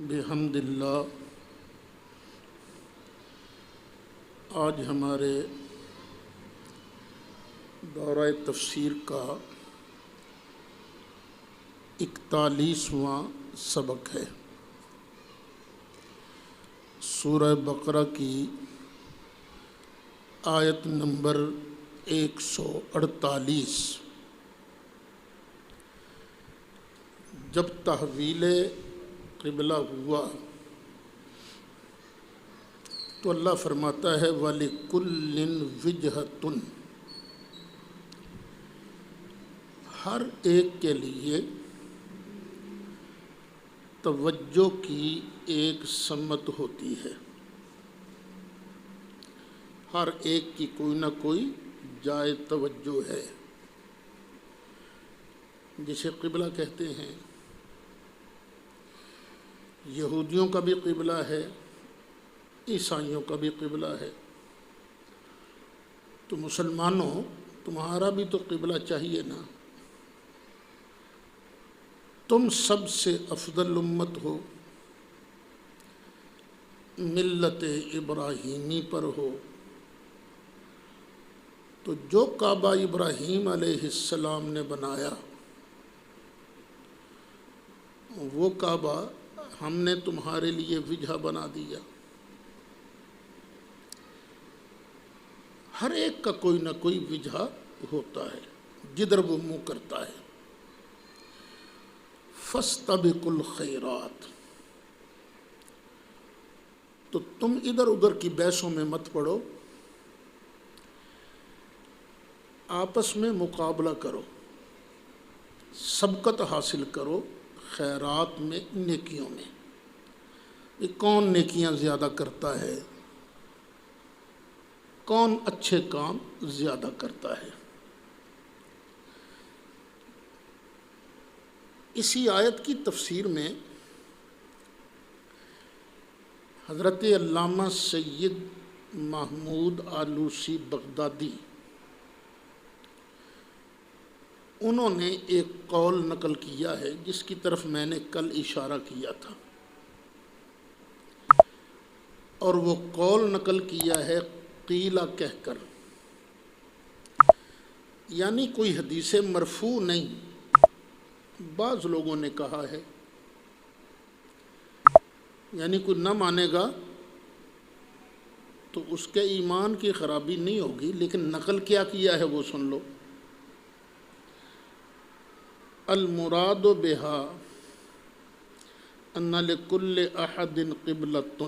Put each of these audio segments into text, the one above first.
بحمد اللہ آج ہمارے دورہ تفسیر کا 41واں سبق ہے۔ سورہ بقرہ کی آیت نمبر 148۔ جب تحویل قبلہ ہوا تو اللہ فرماتا ہے وَلِكُلٍّ وِجْهَةٌ، ہر ایک کے لیے توجہ کی ایک سمت ہوتی ہے، ہر ایک کی کوئی نہ کوئی جائے توجہ ہے، جسے قبلہ کہتے ہیں۔ یہودیوں کا بھی قبلہ ہے، عیسائیوں کا بھی قبلہ ہے، تو مسلمانوں تمہارا بھی تو قبلہ چاہیے نا۔ تم سب سے افضل امت ہو، ملت ابراہیمی پر ہو، تو جو کعبہ ابراہیم علیہ السلام نے بنایا وہ کعبہ ہم نے تمہارے لیے وجہ بنا دیا۔ ہر ایک کا کوئی نہ کوئی وجہ ہوتا ہے، جدھر وہ منہ کرتا ہے۔ فاستبقوا الخیرات، تو تم ادھر ادھر کی بحثوں میں مت پڑو، آپس میں مقابلہ کرو، سبقت حاصل کرو خیرات میں، نیکیوں میں۔ یہ کون نیکیاں زیادہ کرتا ہے، کون اچھے کام زیادہ کرتا ہے۔ اسی آیت کی تفسیر میں حضرت علامہ سید محمود آلوسی بغدادی انہوں نے ایک قول نقل کیا ہے جس کی طرف میں نے کل اشارہ کیا تھا، اور وہ قول نقل کیا ہے قیلہ کہہ کر، یعنی کوئی حدیث مرفوع نہیں، بعض لوگوں نے کہا ہے، یعنی کوئی نہ مانے گا تو اس کے ایمان کی خرابی نہیں ہوگی، لیکن نقل کیا ہے وہ سن لو۔ المراد بہا ان لکل احد قبلۃ،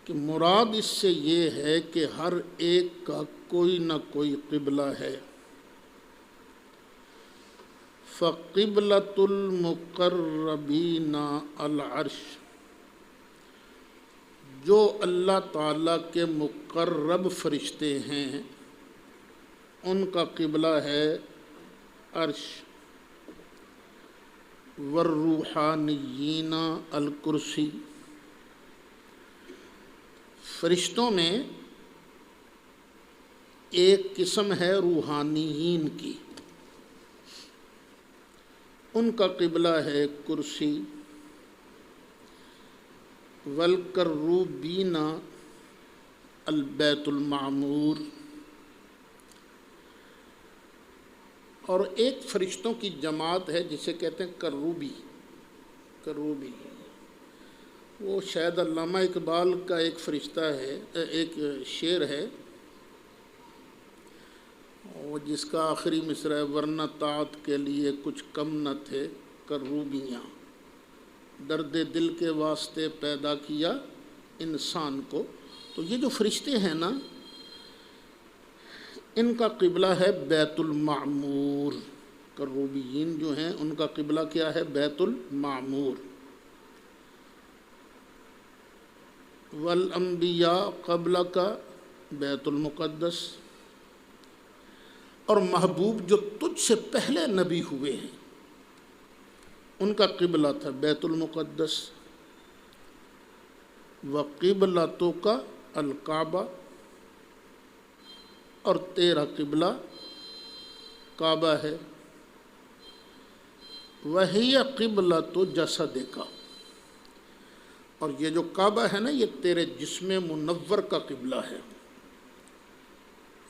کہ مراد اس سے یہ ہے کہ ہر ایک کا کوئی نہ کوئی قبلہ ہے۔ فقبلۃ المقربین العرش، جو اللہ تعالیٰ کے مقرب فرشتے ہیں ان کا قبلہ ہے عرش۔ والروحانیین الکرسی، فرشتوں میں ایک قسم ہے روحانیین کی، ان کا قبلہ ہے کرسی۔ والکروبین البیت المعمور، اور ایک فرشتوں کی جماعت ہے جسے کہتے ہیں کروبی۔ وہ شاید علامہ اقبال کا ایک فرشتہ ہے، ایک شعر ہے، وہ جس کا آخری مصرع ہے ورنہ طاعت کے لیے کچھ کم نہ تھے کروبیاں، درد دل کے واسطے پیدا کیا انسان کو۔ تو یہ جو فرشتے ہیں نا، ان کا قبلہ ہے بیت المعمور۔ کروبیین جو ہیں ان کا قبلہ کیا ہے؟ بیت المعمور۔ والانبیاء قبلہ کا بیت المقدس، اور محبوب جو تجھ سے پہلے نبی ہوئے ہیں ان کا قبلہ تھا بیت المقدس۔ وقبلتک الکعبہ، اور تیرا قبلہ کعبہ ہے۔ وہی قبلۃ جسدک، اور یہ جو کعبہ ہے نا یہ تیرے جسم منور کا قبلہ ہے۔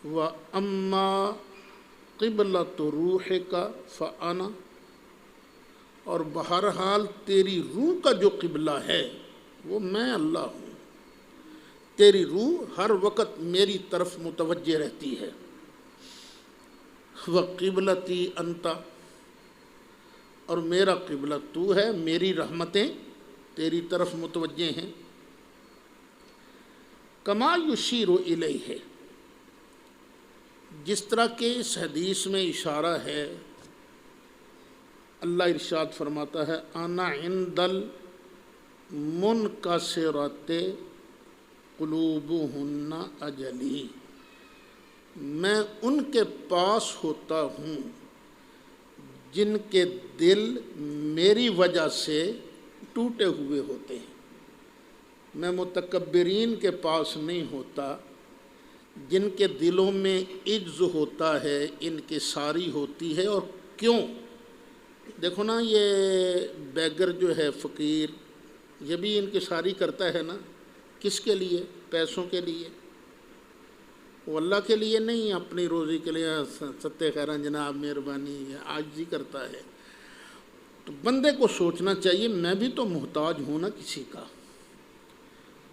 وَأَمَّا قِبْلَةُ رُوحِكَ فَأَنَا، اور بہرحال تیری روح کا جو قبلہ ہے وہ میں اللہ ہوں۔ تیری روح ہر وقت میری طرف متوجہ رہتی ہے۔ وَقِبْلَتِي أَنْتَ، اور میرا قبلہ تو ہے، میری رحمتیں تیری طرف متوجہ ہیں۔ کما یشیر الیہ، جس طرح کہ اس حدیث میں اشارہ ہے، اللہ ارشاد فرماتا ہے انا عند المنکسرات قلوبہن اجلی، میں ان کے پاس ہوتا ہوں جن کے دل میری وجہ سے ٹوٹے ہوئے ہوتے ہیں۔ میں متکبرین کے پاس نہیں ہوتا جن کے دلوں میں عجز ہوتا ہے، انکساری ہوتی ہے۔ اور کیوں؟ دیکھو نا، یہ بیگر جو ہے فقیر، یہ بھی انکساری کرتا ہے نا، کس کے لیے؟ پیسوں کے لیے۔ وہ اللہ کے لیے نہیں، اپنی روزی کے لیے ستہ خیراں جناب مہربانی، عاجزی کرتا ہے۔ تو بندے کو سوچنا چاہیے میں بھی تو محتاج ہوں نا کسی کا۔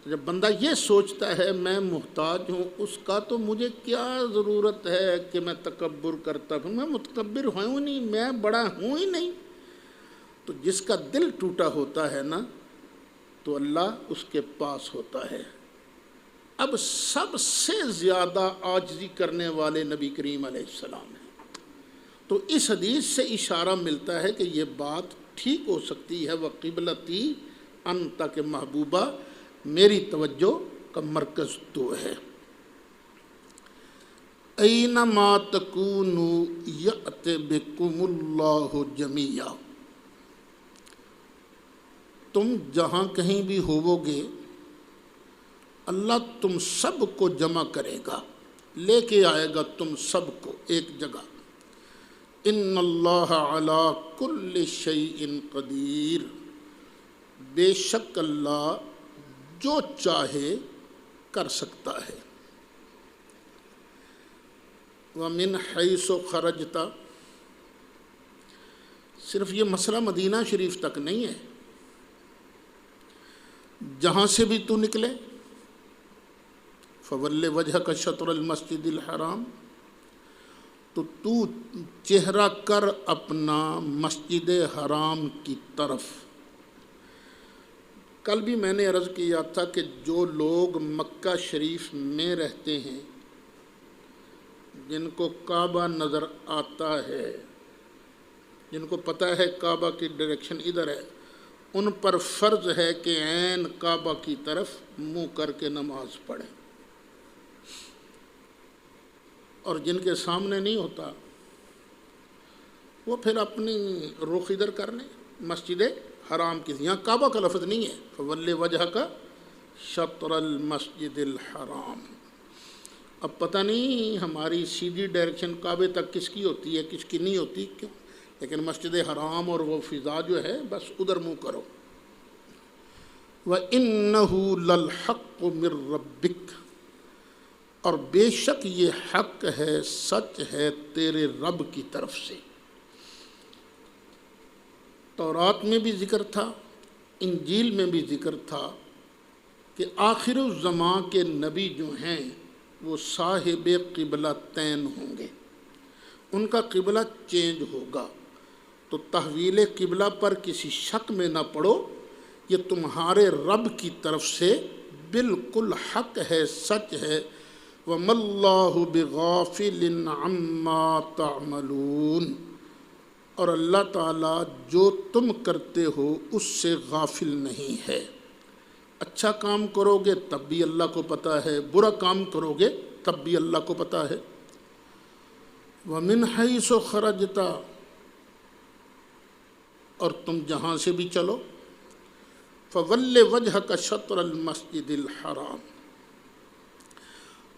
جب بندہ یہ سوچتا ہے میں محتاج ہوں اس کا، تو مجھے کیا ضرورت ہے کہ میں تکبر کرتا ہوں؟ میں متکبر ہوں نہیں، میں بڑا ہوں ہی نہیں۔ تو جس کا دل ٹوٹا ہوتا ہے نا، تو اللہ اس کے پاس ہوتا ہے۔ اب سب سے زیادہ عاجزی کرنے والے نبی کریم علیہ السلام ہیں۔ تو اس حدیث سے اشارہ ملتا ہے کہ یہ بات ٹھیک ہو سکتی ہے، وَقِبْلَتِي أَنْتَ، کہ محبوبہ میری توجہ کا مرکز تو ہے۔ اَيْنَمَا تَكُونُوا يَأْتِ بِكُمُ اللَّهُ جَمِيعًا، تم جہاں کہیں بھی ہوو گے اللہ تم سب کو جمع کرے گا، لے کے آئے گا تم سب کو ایک جگہ۔ ان اللہ علی کل شیء قدیر، بے شک اللہ جو چاہے کر سکتا ہے۔ وَمِنْ حَيْثُ خَرَجْتَ، صرف یہ مسئلہ مدینہ شریف تک نہیں ہے، جہاں سے بھی تو نکلے، فَوَلِّ وَجْهَكَ شَطْرَ الْمَسْجِدِ الْحَرَامِ، تو چہرہ کر اپنا مسجد حرام کی طرف۔ کل بھی میں نے عرض کیا تھا کہ جو لوگ مکہ شریف میں رہتے ہیں، جن کو کعبہ نظر آتا ہے، جن کو پتہ ہے کعبہ کی ڈائریکشن ادھر ہے، ان پر فرض ہے کہ عین کعبہ کی طرف منہ کر کے نماز پڑھیں۔ اور جن کے سامنے نہیں ہوتا وہ پھر اپنی رخ ادھر کر لیں مسجد حرام کی۔ یہاں کعبہ کا لفظ نہیں ہے، فَوَلِّ وَجْهَكَ شَطْرَ الْمَسْجِدِ الْحَرَامِ۔ اب پتہ نہیں ہماری سیدھی ڈائریکشن کعبے تک کس کی ہوتی ہے کس کی نہیں ہوتی، کیوں؟ لیکن مسجد حرام اور وہ فضا جو ہے بس ادھر منہ کرو۔ وَإِنَّهُ لَلْحَقُّ مِن رَبِّكَ، اور بے شک یہ حق ہے، سچ ہے تیرے رب کی طرف سے۔ تورات میں بھی ذکر تھا، انجیل میں بھی ذکر تھا کہ آخر الزمان کے نبی جو ہیں وہ صاحب قبلتین ہوں گے، ان کا قبلہ چینج ہوگا۔ تو تحویل قبلہ پر کسی شک میں نہ پڑو، یہ تمہارے رب کی طرف سے بالکل حق ہے، سچ ہے۔ وَمَا اللَّهُ بِغَافِلٍ عَمَّا تَعْمَلُونَ، اور اللہ تعالیٰ جو تم کرتے ہو اس سے غافل نہیں ہے۔ اچھا کام کرو گے تب بھی اللہ کو پتہ ہے، برا کام کرو گے تب بھی اللہ کو پتہ ہے۔ وَمِنْ حَيْثُ خَرَجْتَ، اور تم جہاں سے بھی چلو، فَوَلِّ وَجْهَكَ شَطْرَ الْمَسْجِدِ الْحَرَامِ،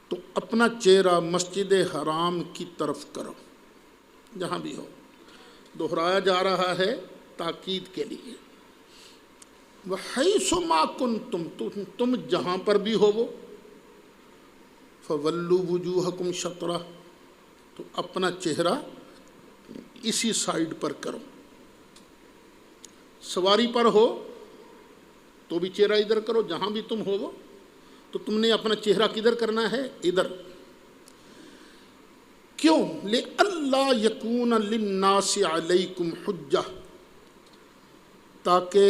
تو اپنا چہرہ مسجد حرام کی طرف کرو، جہاں بھی ہو۔ دہرایا جا رہا ہے تاکید کے لیے۔ وَحَيْثُ مَا كُنْتُمْ، تم جہاں پر بھی ہو وہ، فَوَلُّوا وُجُوهَكُمْ شَطْرَهُ، تو اپنا چہرہ اسی سائیڈ پر کرو۔ سواری پر ہو تو بھی چہرہ ادھر کرو، جہاں بھی تم ہو وہ، تو تم نے اپنا چہرہ کدھر کرنا ہے؟ ادھر۔ کیوں؟ لِأَلَّا يَكُونَ لِلنَّاسِ عَلَيْكُمْ حُجَّةٌ، تاکہ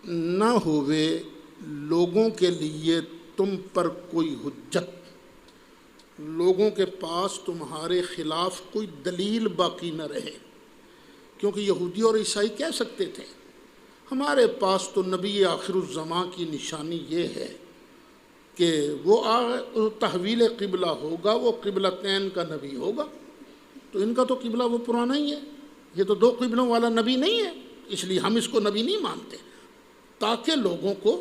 نہ ہوئے لوگوں کے لیے تم پر کوئی حجت، لوگوں کے پاس تمہارے خلاف کوئی دلیل باقی نہ رہے۔ کیونکہ یہودی اور عیسائی کہہ سکتے تھے ہمارے پاس تو نبی آخر الزماں کی نشانی یہ ہے کہ وہ تحویل قبلہ ہوگا، وہ قبلتین کا نبی ہوگا، تو ان کا تو قبلہ وہ پرانا ہی ہے، یہ تو دو قبلوں والا نبی نہیں ہے، اس لیے ہم اس کو نبی نہیں مانتے، تاکہ لوگوں کو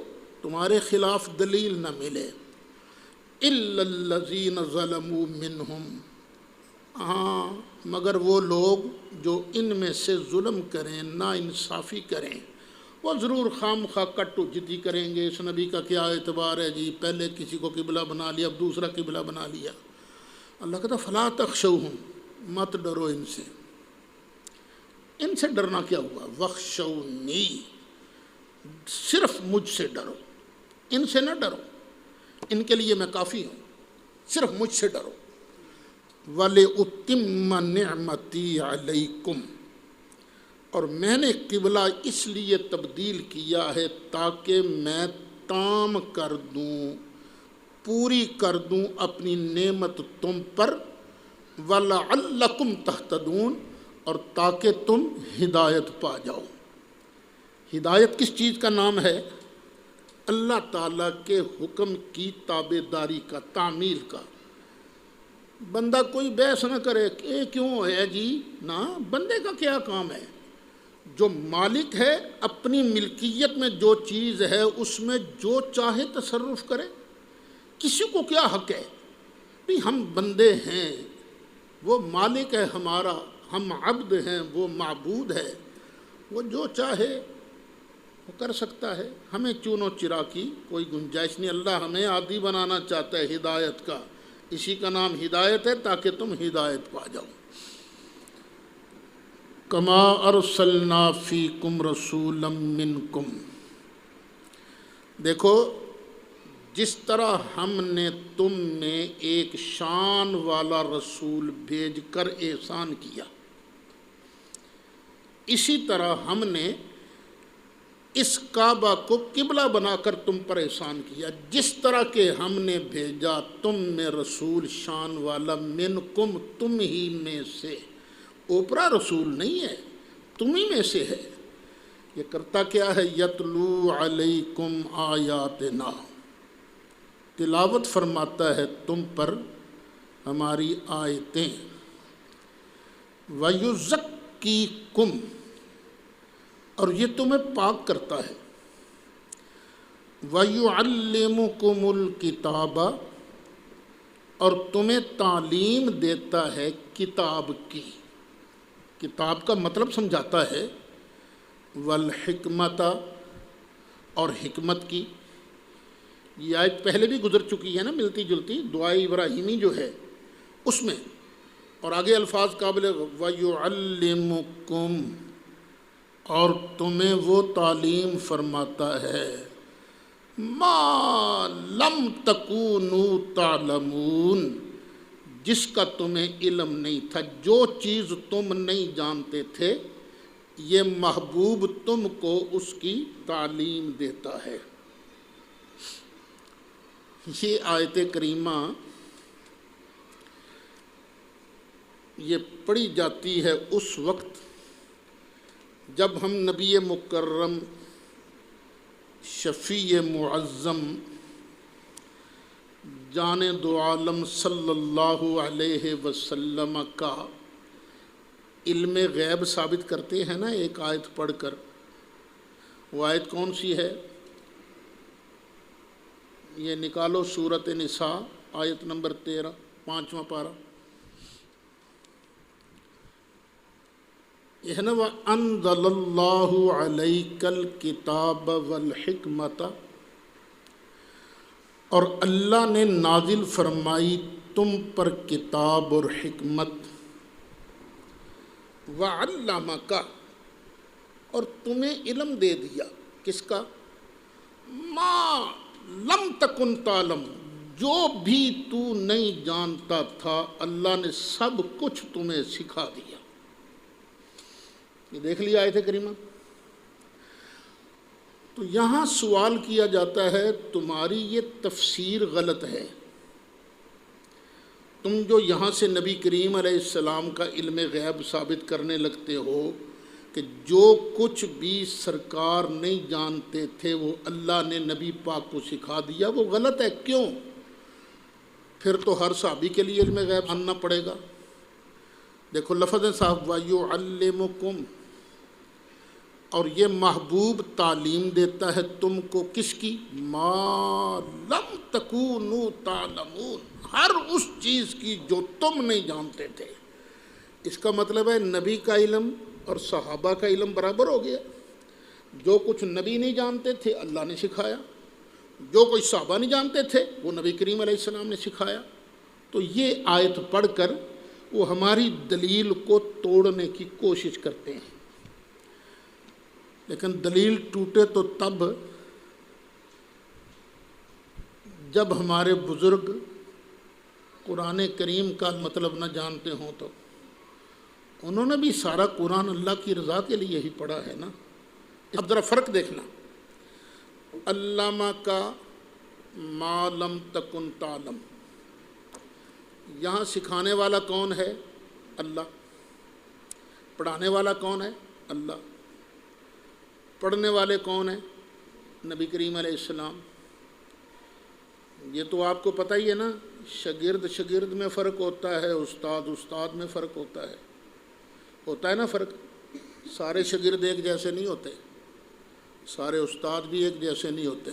تمہارے خلاف دلیل نہ ملے۔ إِلَّا الَّذِينَ ظَلَمُوا مِنْهُمْ، ہاں مگر وہ لوگ جو ان میں سے ظلم کریں، نا انصافی کریں، وہ ضرور خام خواہ کٹ و جتی کریں گے، اس نبی کا کیا اعتبار ہے جی، پہلے کسی کو قبلہ بنا لیا اب دوسرا قبلہ بنا لیا۔ اللہ کہتا فَلَا تَخْشَوْهُمْ، مت ڈرو ان سے۔ ان سے ڈرنا کیا ہوا؟ وَخْشَوْنِي، صرف مجھ سے ڈرو، ان سے نہ ڈرو، ان کے لیے میں کافی ہوں، صرف مجھ سے ڈرو۔ وَلِأُتِمَّ نِعْمَتِي عَلَيْكُمْ، اور میں نے قبلہ اس لیے تبدیل کیا ہے تاکہ میں تام کر دوں، پوری کر دوں اپنی نعمت تم پر، وَلَعَلَّكُمْ تَهْتَدُونَ، اور تاکہ تم ہدایت پا جاؤ۔ ہدایت کس چیز کا نام ہے؟ اللہ تعالیٰ کے حکم کی تابع داری کا، تعمیل کا۔ بندہ کوئی بحث نہ کرے کہ کیوں ہے جی، نہ، بندے کا کیا کام ہے؟ جو مالک ہے اپنی ملکیت میں جو چیز ہے اس میں جو چاہے تصرف کرے، کسی کو کیا حق ہے؟ بھی ہم بندے ہیں، وہ مالک ہے ہمارا، ہم عبد ہیں، وہ معبود ہے، وہ جو چاہے وہ کر سکتا ہے، ہمیں چون و چرا کی کوئی گنجائش نہیں۔ اللہ ہمیں عادی بنانا چاہتا ہے ہدایت کا، اسی کا نام ہدایت ہے تاکہ تم ہدایت پا جاؤ۔ کما ارسلنا فیکم رسولا منکم، دیکھو جس طرح ہم نے تم میں ایک شان والا رسول بھیج کر احسان کیا، اسی طرح ہم نے اس کعبہ کو قبلہ بنا کر تم پر احسان کیا، جس طرح کہ ہم نے بھیجا تم میں رسول شان والا، منکم، تم ہی میں سے، اوپرا رسول نہیں ہے، تم ہی میں سے ہے۔ یہ کرتا کیا ہے؟ یتلو علیکم آیاتنا، تلاوت فرماتا ہے تم پر ہماری آیتیں، ویزکیکم، اور یہ تمہیں پاک کرتا ہے، وَيُعَلِّمُكُمُ الْكِتَابَ، اور تمہیں تعلیم دیتا ہے کتاب کی، کتاب کا مطلب سمجھاتا ہے، وَالْحِكْمَةَ، اور حکمت کی۔ یہ آیت پہلے بھی گزر چکی ہے نا، ملتی جلتی، دعائے ابراہیمی جو ہے اس میں، اور آگے الفاظ قابل، وَيُعَلِّمُكُمْ، اور تمہیں وہ تعلیم فرماتا ہے، ما لم تکونوا تعلمون، جس کا تمہیں علم نہیں تھا، جو چیز تم نہیں جانتے تھے یہ محبوب تم کو اس کی تعلیم دیتا ہے۔ یہ آیت کریمہ یہ پڑھی جاتی ہے اس وقت جب ہم نبی مکرم شفیع معظم جان دو عالم صلی اللہ علیہ وسلم کا علم غیب ثابت کرتے ہیں نا ایک آیت پڑھ کر۔ وہ آیت کون سی ہے؟ یہ نکالو، سورۃ نساء آیت نمبر 13، 5واں پارہ۔ یہ ہے نا وَأَنزَلَ اللَّهُ عَلَيْكَ الْكِتَابَ وَالْحِكْمَةَ، اور اللہ نے نازل فرمائی تم پر کتاب اور حکمت، وَعَلَّمَكَ، اور تمہیں علم دے دیا، کس کا؟ ما لم تکن تعلم، جو بھی تو نہیں جانتا تھا اللہ نے سب کچھ تمہیں سکھا دیا۔ یہ دیکھ لیا آیت کریمہ۔ تو یہاں سوال کیا جاتا ہے تمہاری یہ تفسیر غلط ہے، تم جو یہاں سے نبی کریم علیہ السلام کا علم غیب ثابت کرنے لگتے ہو کہ جو کچھ بھی سرکار نہیں جانتے تھے وہ اللہ نے نبی پاک کو سکھا دیا، وہ غلط ہے۔ کیوں؟ پھر تو ہر صحابی کے لیے علم غیب ماننا پڑے گا۔ دیکھو لفظ صاحب وَيُعَلِّمُكُمْ، اور یہ محبوب تعلیم دیتا ہے تم کو، کس کی؟ ما لم تکونوا تعلمون، ہر اس چیز کی جو تم نہیں جانتے تھے۔ اس کا مطلب ہے نبی کا علم اور صحابہ کا علم برابر ہو گیا۔ جو کچھ نبی نہیں جانتے تھے اللہ نے سکھایا، جو کچھ صحابہ نہیں جانتے تھے وہ نبی کریم علیہ السلام نے سکھایا۔ تو یہ آیت پڑھ کر وہ ہماری دلیل کو توڑنے کی کوشش کرتے ہیں، لیکن دلیل ٹوٹے تو تب جب ہمارے بزرگ قرآن کریم کا مطلب نہ جانتے ہوں۔ تو انہوں نے بھی سارا قرآن اللہ کی رضا کے لیے ہی پڑھا ہے نا۔ اب ذرا فرق دیکھنا، علامہ کا ما لم تکن تعلم، یہاں سکھانے والا کون ہے؟ اللہ۔ پڑھانے والا کون ہے؟ اللہ۔ پڑھنے والے کون ہیں؟ نبی کریم علیہ السلام۔ یہ تو آپ کو پتہ ہی ہے نا، شاگرد میں فرق ہوتا ہے، استاد میں فرق ہوتا ہے نا فرق۔ سارے شاگرد ایک جیسے نہیں ہوتے، سارے استاد بھی ایک جیسے نہیں ہوتے۔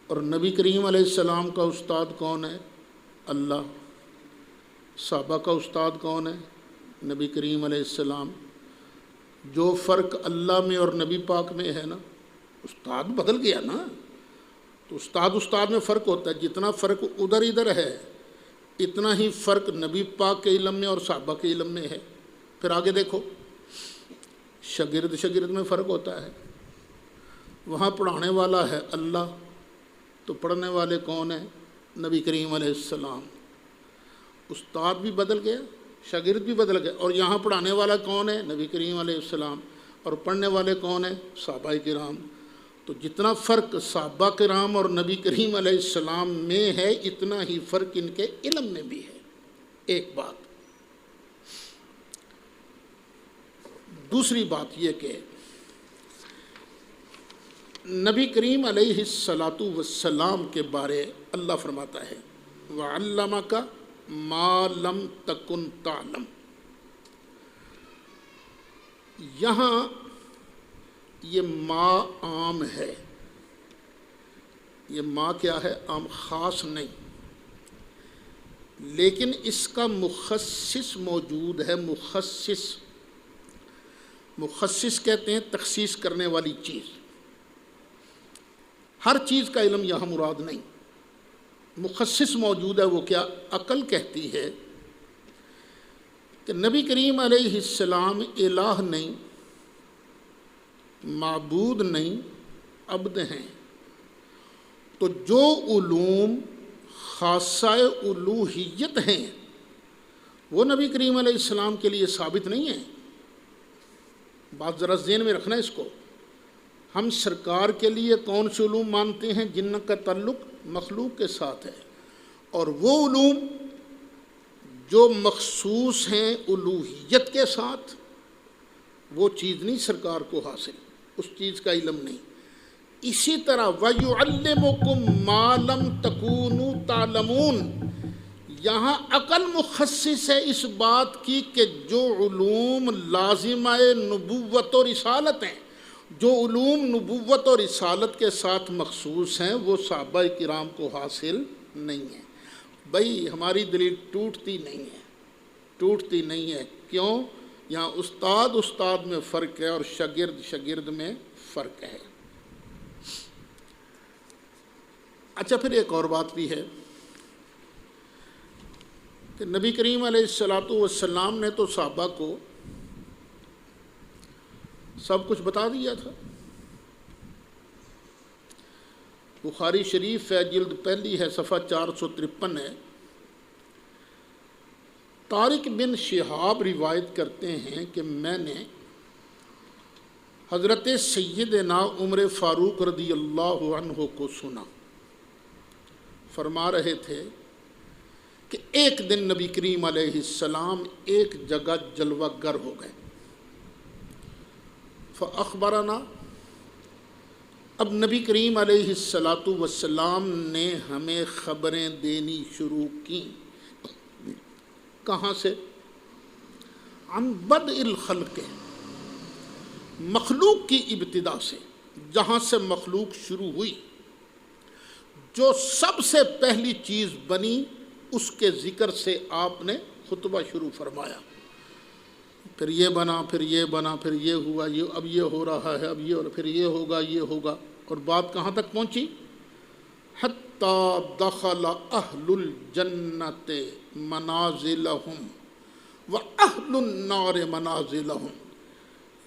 اور نبی کریم علیہ السلام کا استاد کون ہے؟ اللہ۔ صحابہ کا استاد کون ہے؟ نبی کریم علیہ السلام۔ جو فرق اللہ میں اور نبی پاک میں ہے نا، استاد بدل گیا نا، تو استاد میں فرق ہوتا ہے۔ جتنا فرق ادھر ہے اتنا ہی فرق نبی پاک کے علم میں اور صحابہ کے علم میں ہے۔ پھر آگے دیکھو، شاگرد میں فرق ہوتا ہے، وہاں پڑھانے والا ہے اللہ، تو پڑھنے والے کون ہیں؟ نبی کریم علیہ السلام۔ استاد بھی بدل گیا، شاگرد بھی بدل گئے، اور یہاں پڑھانے والا کون ہے؟ نبی کریم علیہ السلام، اور پڑھنے والے کون ہیں؟ صحابہ کرام۔ تو جتنا فرق صحابہ کرام اور نبی کریم علیہ السلام میں ہے اتنا ہی فرق ان کے علم میں بھی ہے۔ ایک بات۔ دوسری بات یہ کہ نبی کریم علیہ السلام کے بارے اللہ فرماتا ہے وَعَلَّمَكَ مَا لَمْ تَكُنْ تَعْلَمْ۔ یہاں یہ ما عام ہے، یہ ما کیا ہے؟ عام، خاص نہیں، لیکن اس کا مخصص موجود ہے۔ مخصص کہتے ہیں تخصیص کرنے والی چیز۔ ہر چیز کا علم یہاں مراد نہیں، مخصص موجود ہے۔ وہ کیا؟ عقل کہتی ہے کہ نبی کریم علیہ السلام الہ نہیں، معبود نہیں، عبد ہیں۔ تو جو علوم خاصہ الوہیت ہیں وہ نبی کریم علیہ السلام کے لیے ثابت نہیں ہیں۔ بات ذرا ذہن میں رکھنا اس کو۔ ہم سرکار کے لیے کون سے علوم مانتے ہیں؟ جن کا تعلق مخلوق کے ساتھ ہے، اور وہ علوم جو مخصوص ہیں الوہیت کے ساتھ، وہ چیز نہیں سرکار کو حاصل، اس چیز کا علم نہیں۔ اسی طرح وَيُعَلِّمُكُم مَّا لَمْ تَكُونُوا تَعْلَمُونَ، یہاں عقل مخصص ہے اس بات کی کہ جو علوم لازمہ نبوت اور رسالت ہیں، جو علوم نبوت اور رسالت کے ساتھ مخصوص ہیں، وہ صحابہ کرام کو حاصل نہیں ہیں۔ بھئی ہماری دلیل ٹوٹتی نہیں ہے۔ کیوں؟ یہاں استاد میں فرق ہے اور شاگرد میں فرق ہے۔ اچھا، پھر ایک اور بات بھی ہے کہ نبی کریم علیہ الصلاۃ والسلام نے تو صحابہ کو سب کچھ بتا دیا تھا۔ بخاری شریف ہے، جلد پہلی ہے، صفحہ 453 ہے۔ طارق بن شہاب روایت کرتے ہیں کہ میں نے حضرت سیدنا عمر فاروق رضی اللہ عنہ کو سنا، فرما رہے تھے کہ ایک دن نبی کریم علیہ السلام ایک جگہ جلوہ گر ہو گئے۔ فاخبرنا، اب نبی کریم علیہ السلام نے ہمیں خبریں دینی شروع کی۔ کہاں سے؟ عن بدء الخلق، مخلوق کی ابتدا سے، جہاں سے مخلوق شروع ہوئی، جو سب سے پہلی چیز بنی اس کے ذکر سے آپ نے خطبہ شروع فرمایا۔ پھر یہ بنا، پھر یہ بنا، پھر یہ ہوا، اب یہ ہو رہا ہے، اب یہ، اور پھر یہ ہوگا، یہ ہوگا، اور بات کہاں تک پہنچی؟ حتیٰ دخل اہل الجنت منازلہم واہل النار منازلہم،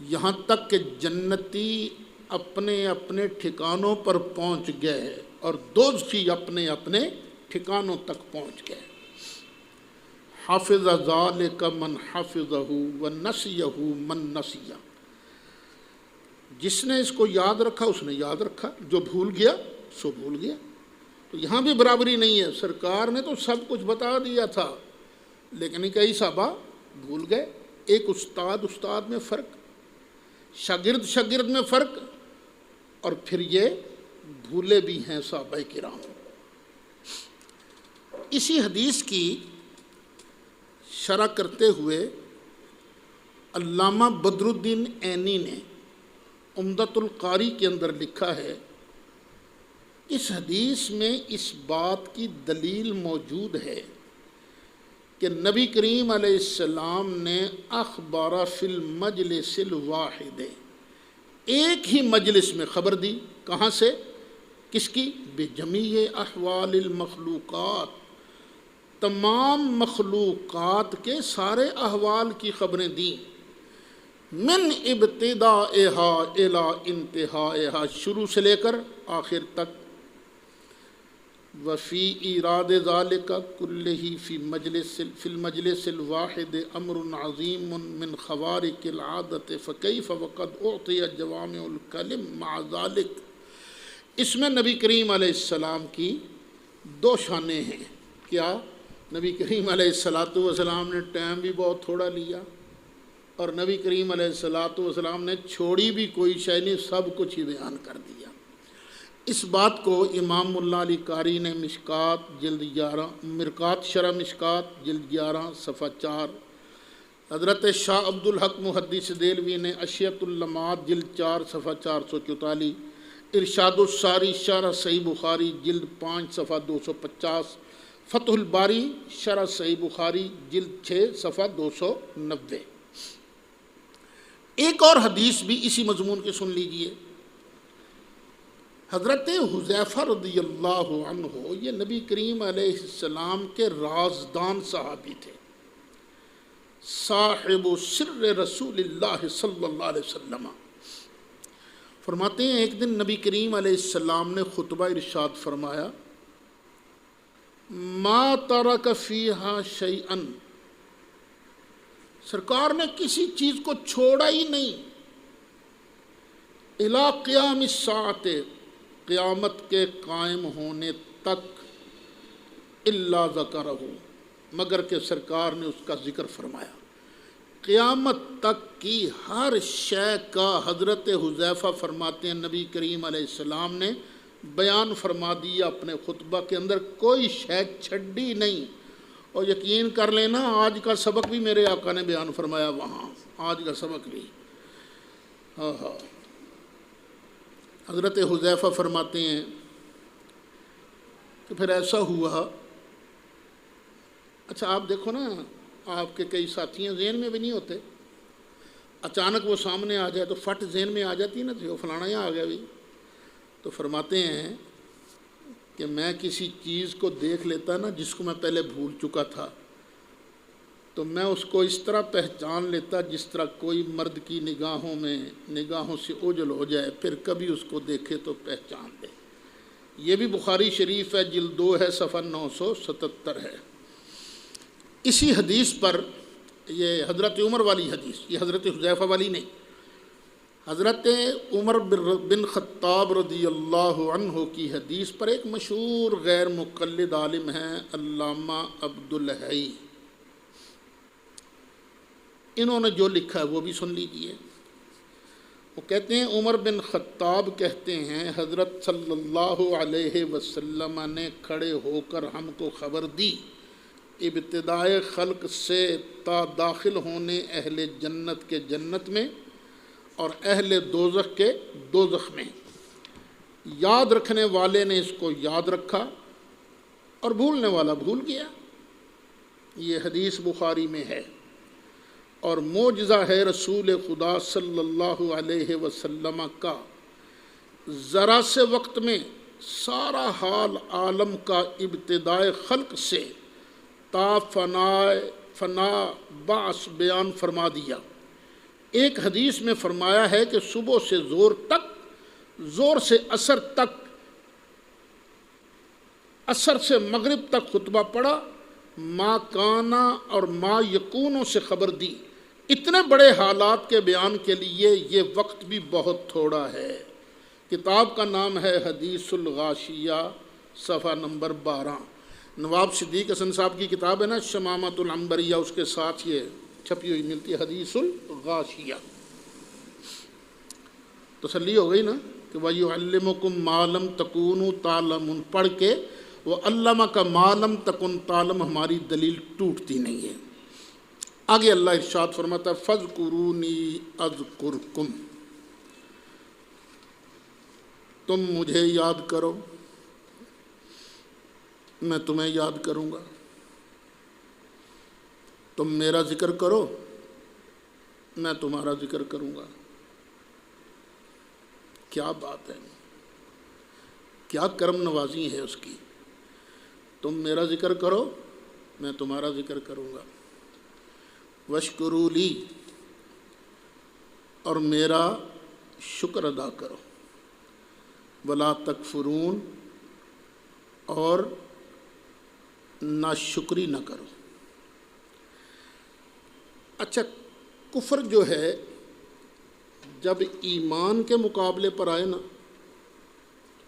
یہاں تک کہ جنتی اپنے اپنے ٹھکانوں پر پہنچ گئے اور دوزخی اپنے اپنے ٹھکانوں تک پہنچ گئے۔ حافظ ذالک من حفظہ ونسیہ من نسیہ، جس نے اس کو یاد رکھا اس نے یاد رکھا، جو بھول گیا سو بھول گیا۔ تو یہاں بھی برابری نہیں ہے، سرکار نے تو سب کچھ بتا دیا تھا لیکن کئی صحابہ بھول گئے۔ ایک استاد میں فرق، شاگرد میں فرق، اور پھر یہ بھولے بھی ہیں صحابہ کرام۔ اسی حدیث کی شرح کرتے ہوئے علامہ بدر الدین عینی نے عمدۃ القاری کے اندر لکھا ہے، اس حدیث میں اس بات کی دلیل موجود ہے کہ نبی کریم علیہ السلام نے اخبار فی المجلس الواحد، ایک ہی مجلس میں خبر دی۔ کہاں سے؟ کس کی؟ بجمیع احوال المخلوقات، تمام مخلوقات کے سارے احوال کی خبریں دیں۔ من ابتدائہا الی انتہائہا، شروع سے لے کر آخر تک۔ وفی ایراد ذالک کلہ فی المجلس الواحد امر عظیم من خوارق العادت فکیف وقد اعطی جوامع الکلم مع ذالک، اس میں نبی کریم علیہ السلام کی دو شانیں ہیں۔ کیا؟ نبی کریم علیہ السلام نے ٹائم بھی بہت تھوڑا لیا، اور نبی کریم علیہ السلام نے چھوڑی بھی کوئی شے نہیں، سب کچھ ہی بیان کر دیا۔ اس بات کو امام اللہ علی قاری نے مشکات جلد 11، مرکات شرح مشکات جلد 11 صفحہ 4، حضرت شاہ عبد الحق محدث دہلوی نے اشیۃ اللمعات جلد 4 صفحہ 444، ارشاد الساری شرح صحیح بخاری جلد 5 صفحہ 250، فتح الباری شرح صحیح بخاری جلد 6 صفحہ 290۔ ایک اور حدیث بھی اسی مضمون کی سن لیجئے۔ حضرت حذیفہ رضی اللہ عنہ، یہ نبی کریم علیہ السلام کے رازدان صحابی تھے، صاحب سر رسول اللہ صلی اللہ علیہ وسلم۔ فرماتے ہیں ایک دن نبی کریم علیہ السلام نے خطبہ ارشاد فرمایا، ما ترک فیہا شیئا، سرکار نے کسی چیز کو چھوڑا ہی نہیں، الی قیام الساعۃ، قیامت کے قائم ہونے تک، الا ذکرہ، مگر کہ سرکار نے اس کا ذکر فرمایا۔ قیامت تک کی ہر شے کا حضرت حذیفہ فرماتے ہیں نبی کریم علیہ السلام نے بیان فرما دیا اپنے خطبہ کے اندر، کوئی شے چھڈی نہیں۔ اور یقین کر لینا آج کا سبق بھی میرے آقا نے بیان فرمایا وہاں، آج کا سبق بھی۔ حضرت حذیفہ فرماتے ہیں کہ پھر ایسا ہوا، اچھا آپ دیکھو نا، آپ کے کئی ساتھیاں ذہن میں بھی نہیں ہوتے، اچانک وہ سامنے آ جائے تو فٹ ذہن میں آ جاتی نا، تو فلانا یہاں آ گیا بھی. تو فرماتے ہیں کہ میں کسی چیز کو دیکھ لیتا نا جس کو میں پہلے بھول چکا تھا، تو میں اس کو اس طرح پہچان لیتا جس طرح کوئی مرد کی نگاہوں سے اوجھل ہو جائے، پھر کبھی اس کو دیکھے تو پہچان لے. یہ بھی بخاری شریف ہے، جلد 2 ہے، صفحہ 977 ہے. اسی حدیث پر، یہ حضرت عمر والی حدیث، یہ حضرت حذیفہ والی نہیں، حضرت عمر بن خطاب رضی اللہ عنہ کی حدیث پر ایک مشہور غیر مقلد عالم ہیں علامہ عبدالحی، انہوں نے جو لکھا ہے وہ بھی سن لیجئے. وہ کہتے ہیں عمر بن خطاب کہتے ہیں حضرت صلی اللہ علیہ وسلم نے کھڑے ہو کر ہم کو خبر دی ابتدائے خلق سے تا داخل ہونے اہل جنت کے جنت میں اور اہل دوزخ کے دوزخ میں. یاد رکھنے والے نے اس کو یاد رکھا اور بھولنے والا بھول گیا. یہ حدیث بخاری میں ہے اور معجزہ ہے رسول خدا صلی اللہ علیہ وسلم کا. ذرا سے وقت میں سارا حال عالم کا ابتدائے خلق سے تا فنا بعث بیان فرما دیا. ایک حدیث میں فرمایا ہے کہ صبح سے زور تک، زور سے عصر تک، عصر سے مغرب تک خطبہ پڑھا، ما کانا اور ما یکونوں سے خبر دی. اتنے بڑے حالات کے بیان کے لیے یہ وقت بھی بہت تھوڑا ہے. کتاب کا نام ہے حدیث الغاشیہ، صفحہ نمبر 12. نواب صدیق حسن صاحب کی کتاب ہے نا شمامۃ العنبریہ، اس کے ساتھ یہ چھپی ہوئی ملتی ہے حدیث الغاشیہ. تسلی ہو گئی نا کہ وَيُعَلِّمُكُمْ مَا لَمْ تَكُونُوا تَعْلَمُونَ پڑھ کے وہ علامہ کا مَا لَمْ تَكُنْ تَعْلَمُ ہماری دلیل ٹوٹتی نہیں ہے. آگے اللہ ارشاد فرماتا ہے فَاذْكُرُونِي أَذْكُرْكُمْ، تم مجھے یاد کرو میں تمہیں یاد کروں گا، تم میرا ذکر کرو میں تمہارا ذکر کروں گا. کیا بات ہے، کیا کرم نوازی ہے اس کی. تم میرا ذکر کرو میں تمہارا ذکر کروں گا. واشکروا لی، اور میرا شکر ادا کرو. ولا تکفرون، اور ناشکری نہ کرو. اچھا، کفر جو ہے جب ایمان کے مقابلے پر آئے نا،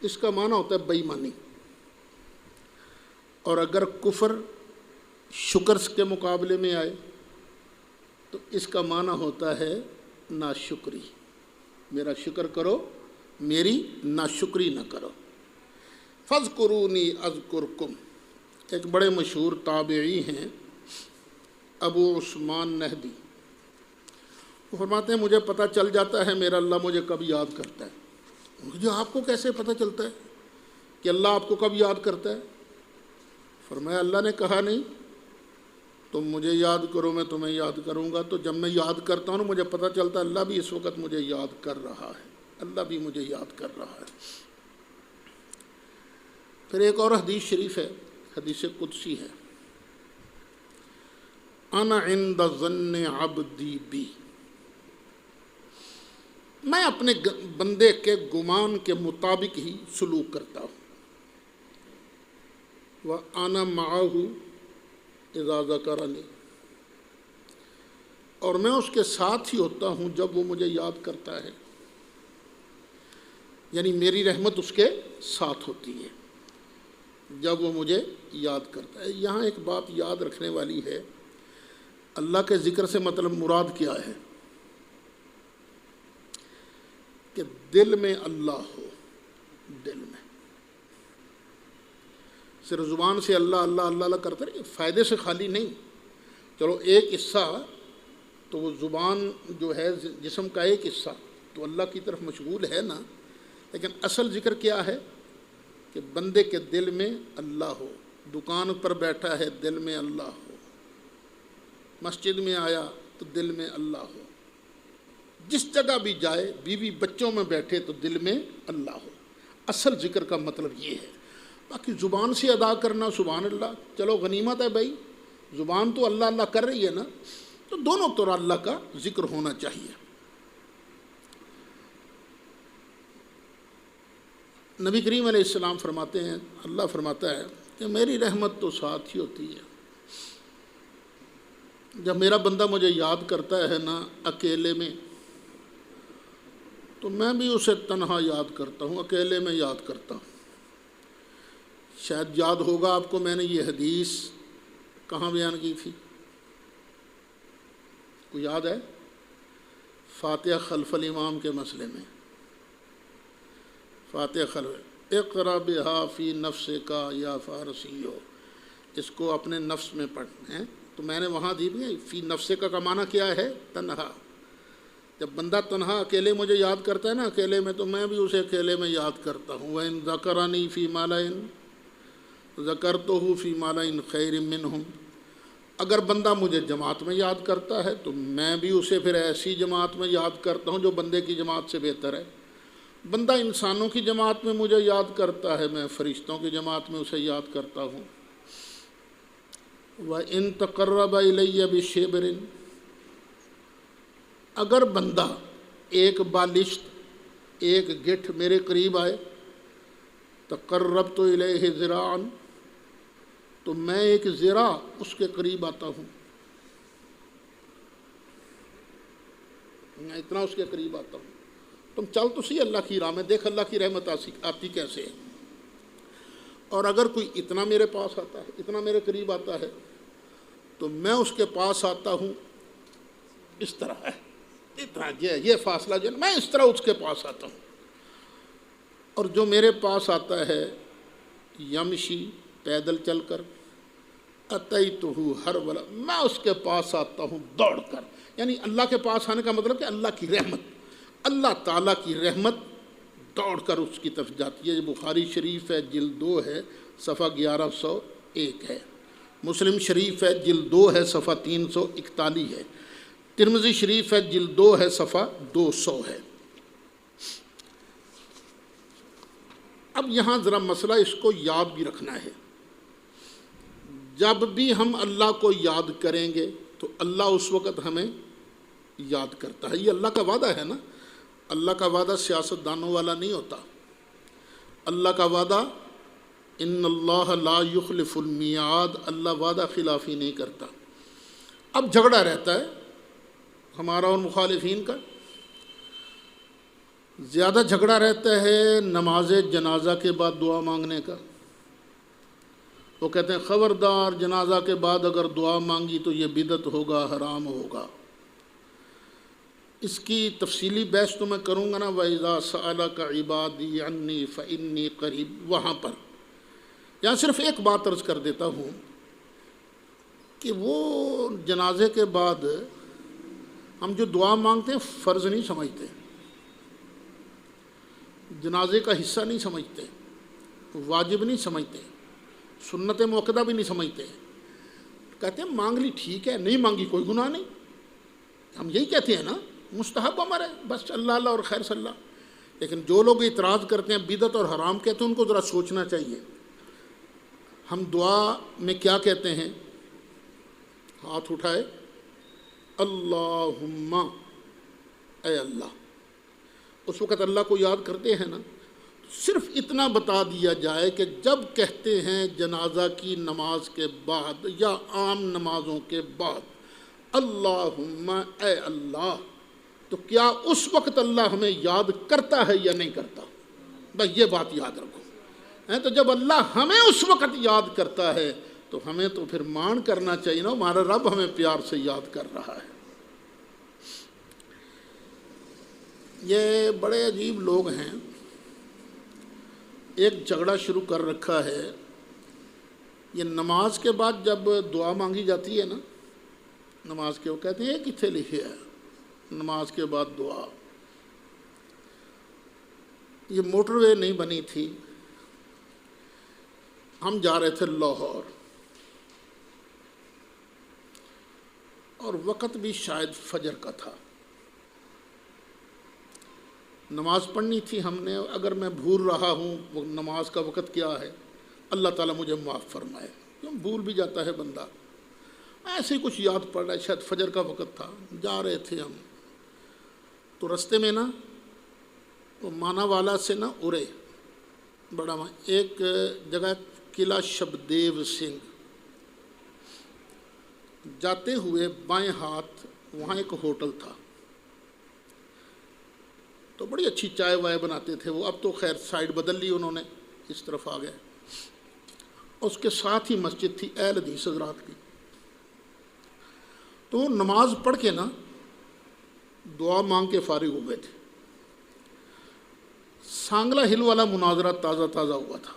اس کا معنی ہوتا ہے بے ایمانی، اور اگر کفر شکر کے مقابلے میں آئے تو اس کا معنی ہوتا ہے ناشکری. میرا شکر کرو میری ناشکری نہ کرو. فاذکرونی اذکرکم، ایک بڑے مشہور تابعی ہیں ابو عثمان نہدی، وہ فرماتے ہیں مجھے پتہ چل جاتا ہے میرا اللہ مجھے کب یاد کرتا ہے. مجھے آپ کو کیسے پتہ چلتا ہے کہ اللہ آپ کو کب یاد کرتا ہے؟ فرمایا اللہ نے کہا نہیں تم مجھے یاد کرو میں تمہیں یاد کروں گا. تو جب میں یاد کرتا ہوں مجھے پتہ چلتا ہے اللہ بھی اس وقت مجھے یاد کر رہا ہے، اللہ بھی مجھے یاد کر رہا ہے. پھر ایک اور حدیث شریف ہے، حدیث قدسی ہے، انا عند ظن عبدی بی، میں اپنے بندے کے گمان کے مطابق ہی سلوک کرتا ہوں. وَأَنَا مَعَهُ إِذَا ذَكَرَنِي، اور میں اس کے ساتھ ہی ہوتا ہوں جب وہ مجھے یاد کرتا ہے. یعنی میری رحمت اس کے ساتھ ہوتی ہے جب وہ مجھے یاد کرتا ہے. یہاں ایک بات یاد رکھنے والی ہے، اللہ کے ذکر سے مطلب مراد کیا ہے؟ کہ دل میں اللہ ہو. دل میں صرف زبان سے اللہ اللہ اللہ اللہ کرتا رہے، فائدے سے خالی نہیں. چلو ایک حصہ تو وہ زبان جو ہے جسم کا ایک حصہ تو اللہ کی طرف مشغول ہے نا، لیکن اصل ذکر کیا ہے کہ بندے کے دل میں اللہ ہو. دکان پر بیٹھا ہے دل میں اللہ ہو، مسجد میں آیا تو دل میں اللہ ہو، جس جگہ بھی جائے، بیوی بچوں میں بیٹھے تو دل میں اللہ ہو۔ اصل ذکر کا مطلب یہ ہے۔ باقی زبان سے ادا کرنا سبحان اللہ، چلو غنیمت ہے بھائی، زبان تو اللہ اللہ کر رہی ہے نا، تو دونوں طرح اللہ کا ذکر ہونا چاہیے۔ نبی کریم علیہ السلام فرماتے ہیں، اللہ فرماتا ہے کہ میری رحمت تو ساتھ ہی ہوتی ہے۔ جب میرا بندہ مجھے یاد کرتا ہے نا اکیلے میں، تو میں بھی اسے تنہا یاد کرتا ہوں، اکیلے میں یاد کرتا ہوں۔ شاید یاد ہوگا آپ کو، میں نے یہ حدیث کہاں بیان کی تھی؟ کو یاد ہے؟ فاتحہ خلف الامام کے مسئلے میں، فاتحہ خلف، اقرا بہا فی نفسک یا فارسیو، اس کو اپنے نفس میں پڑھنا ہے۔ تو میں نے وہاں دی بھی، فی نفسک کا معنی کیا ہے؟ تنہا۔ جب بندہ تنہا اکیلے مجھے یاد کرتا ہے نا اکیلے میں، تو میں بھی اسے اکیلے میں یاد کرتا ہوں۔ وَإِن ذَكَرَنِي فِي مَلَئٍ ذَكَرْتُهُ فِي مَلَئٍ خَيْرٍ مِّنْهُمْ، اگر بندہ مجھے جماعت میں یاد کرتا ہے تو میں بھی اسے پھر ایسی جماعت میں یاد کرتا ہوں جو بندے کی جماعت سے بہتر ہے۔ بندہ انسانوں کی جماعت میں مجھے یاد کرتا ہے، میں فرشتوں کی جماعت میں اسے یاد کرتا ہوں۔ وَإِن تَقَرَّبَ إِلَيَّ بِشِبْرٍ، اگر بندہ ایک بالشت، ایک گٹھ میرے قریب آئے، تقربت الیہ ذراعا، تو میں ایک ذراع اس کے قریب آتا ہوں، میں اتنا اس کے قریب آتا ہوں۔ تم چل تو سی اللہ کی راہ میں، دیکھ اللہ کی رحمت آتی کیسے ہے۔ اور اگر کوئی اتنا میرے پاس آتا ہے، اتنا میرے قریب آتا ہے، تو میں اس کے پاس آتا ہوں اس طرح ہے، اتنا یہ فاصلہ جو ہے میں اس طرح اس کے پاس آتا ہوں۔ اور جو میرے پاس آتا ہے یمشی، پیدل چل کر، اتیتہ ہرولا، میں اس کے پاس آتا ہوں دوڑ کر۔ یعنی اللہ کے پاس آنے کا مطلب کہ اللہ کی رحمت، اللہ تعالیٰ کی رحمت دوڑ کر اس کی طرف جاتی ہے۔ یہ بخاری شریف ہے، جلد 2 ہے، صفحہ 1101 ہے۔ مسلم شریف ہے، جلد 2 ہے، صفحہ 341 ہے۔ ترمذی شریف ہے، جلد 2 ہے، صفحہ 200 ہے۔ اب یہاں ذرا مسئلہ اس کو یاد بھی رکھنا ہے۔ جب بھی ہم اللہ کو یاد کریں گے تو اللہ اس وقت ہمیں یاد کرتا ہے، یہ اللہ کا وعدہ ہے نا۔ اللہ کا وعدہ سیاست دانوں والا نہیں ہوتا۔ اللہ کا وعدہ ان اللہ لا یخلف المیعاد، اللہ وعدہ خلافی نہیں کرتا۔ اب جھگڑا رہتا ہے ہمارا اور مخالفین کا، زیادہ جھگڑا رہتا ہے نماز جنازہ کے بعد دعا مانگنے کا۔ وہ کہتے ہیں خبردار جنازہ کے بعد اگر دعا مانگی تو یہ بدعت ہوگا، حرام ہوگا۔ اس کی تفصیلی بحث تو میں کروں گا نا، وَإِذَا سَأَلَكَ عِبَادِي عَنِّي فَإِنِّي قَرِيبٌ، وہاں پر یہاں صرف ایک بات عرض کر دیتا ہوں کہ وہ جنازے کے بعد ہم جو دعا مانگتے ہیں فرض نہیں سمجھتے، جنازے کا حصہ نہیں سمجھتے، واجب نہیں سمجھتے، سنت موقدہ بھی نہیں سمجھتے۔ کہتے ہیں مانگ لی ٹھیک ہے، نہیں مانگی کوئی گناہ نہیں، ہم یہی کہتے ہیں نا، مستحب عمر ہے، بس اللہ اللہ اور خیر صلی اللہ۔ لیکن جو لوگ اعتراض کرتے ہیں بدعت اور حرام کہتے ہیں، ان کو ذرا سوچنا چاہیے۔ ہم دعا میں کیا کہتے ہیں؟ ہاتھ اٹھائے، اللہم، اے اللہ۔ اس وقت اللہ کو یاد کرتے ہیں نا، صرف اتنا بتا دیا جائے کہ جب کہتے ہیں جنازہ کی نماز کے بعد یا عام نمازوں کے بعد اللہم، اے اللہ، تو کیا اس وقت اللہ ہمیں یاد کرتا ہے یا نہیں کرتا؟ بس یہ بات یاد رکھو۔ تو جب اللہ ہمیں اس وقت یاد کرتا ہے تو ہمیں تو پھر مان کرنا چاہیے نا، ہمارا رب ہمیں پیار سے یاد کر رہا ہے۔ یہ بڑے عجیب لوگ ہیں، ایک جھگڑا شروع کر رکھا ہے۔ یہ نماز کے بعد جب دعا مانگی جاتی ہے نا، نماز کے، وہ کہتے ہیں یہ کتنے لکھے ہے نماز کے بعد دعا۔ یہ موٹر وے نہیں بنی تھی، ہم جا رہے تھے لاہور، اور وقت بھی شاید فجر کا تھا۔ نماز پڑھنی تھی ہم نے، اگر میں بھول رہا ہوں وہ نماز کا وقت کیا ہے، اللہ تعالیٰ مجھے معاف فرمائے، کیوں بھول بھی جاتا ہے بندہ، ایسے ہی کچھ یاد پڑ رہا ہے، شاید فجر کا وقت تھا، جا رہے تھے ہم، تو رستے میں نا وہ مانا والا سے نا ارے بڑا ایک جگہ قلعہ شبدیو سنگھ، جاتے ہوئے بائیں ہاتھ وہاں ایک ہوٹل تھا، تو بڑی اچھی چائے وائے بناتے تھے وہ، اب تو خیر سائڈ بدل لی انہوں نے، اس طرف آ گئے، اس کے ساتھ ہی مسجد تھی اہل حدیث حضرات کی، تو وہ نماز پڑھ کے نا دعا مانگ کے فارغ ہو گئے تھے، سانگلا ہل والا مناظرہ تازہ تازہ ہوا تھا،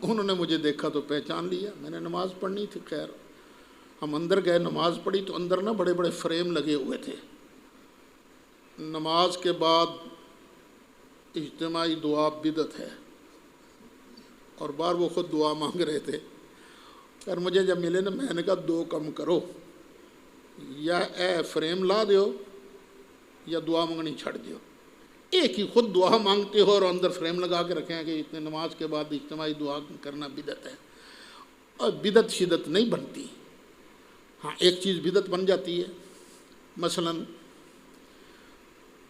انہوں نے مجھے دیکھا تو پہچان لیا، میں نے نماز پڑھنی تھی، خیر ہم اندر گئے، نماز پڑھی تو اندر نا بڑے بڑے فریم لگے ہوئے تھے، نماز کے بعد اجتماعی دعا بدعت ہے، اور بار وہ خود دعا مانگ رہے تھے، اور مجھے جب ملے نا میں نے کہا دو کم کرو، یا اے فریم لا دیو یا دعا مانگنی چھڑ دیو، ایک ہی خود دعا مانگتے ہو اور اندر فریم لگا کے رکھیں کہ اتنے نماز کے بعد اجتماعی دعا کرنا بدعت ہے، اور بدعت شدت نہیں بنتی، ہاں ایک چیز بدعت بن جاتی ہے، مثلاً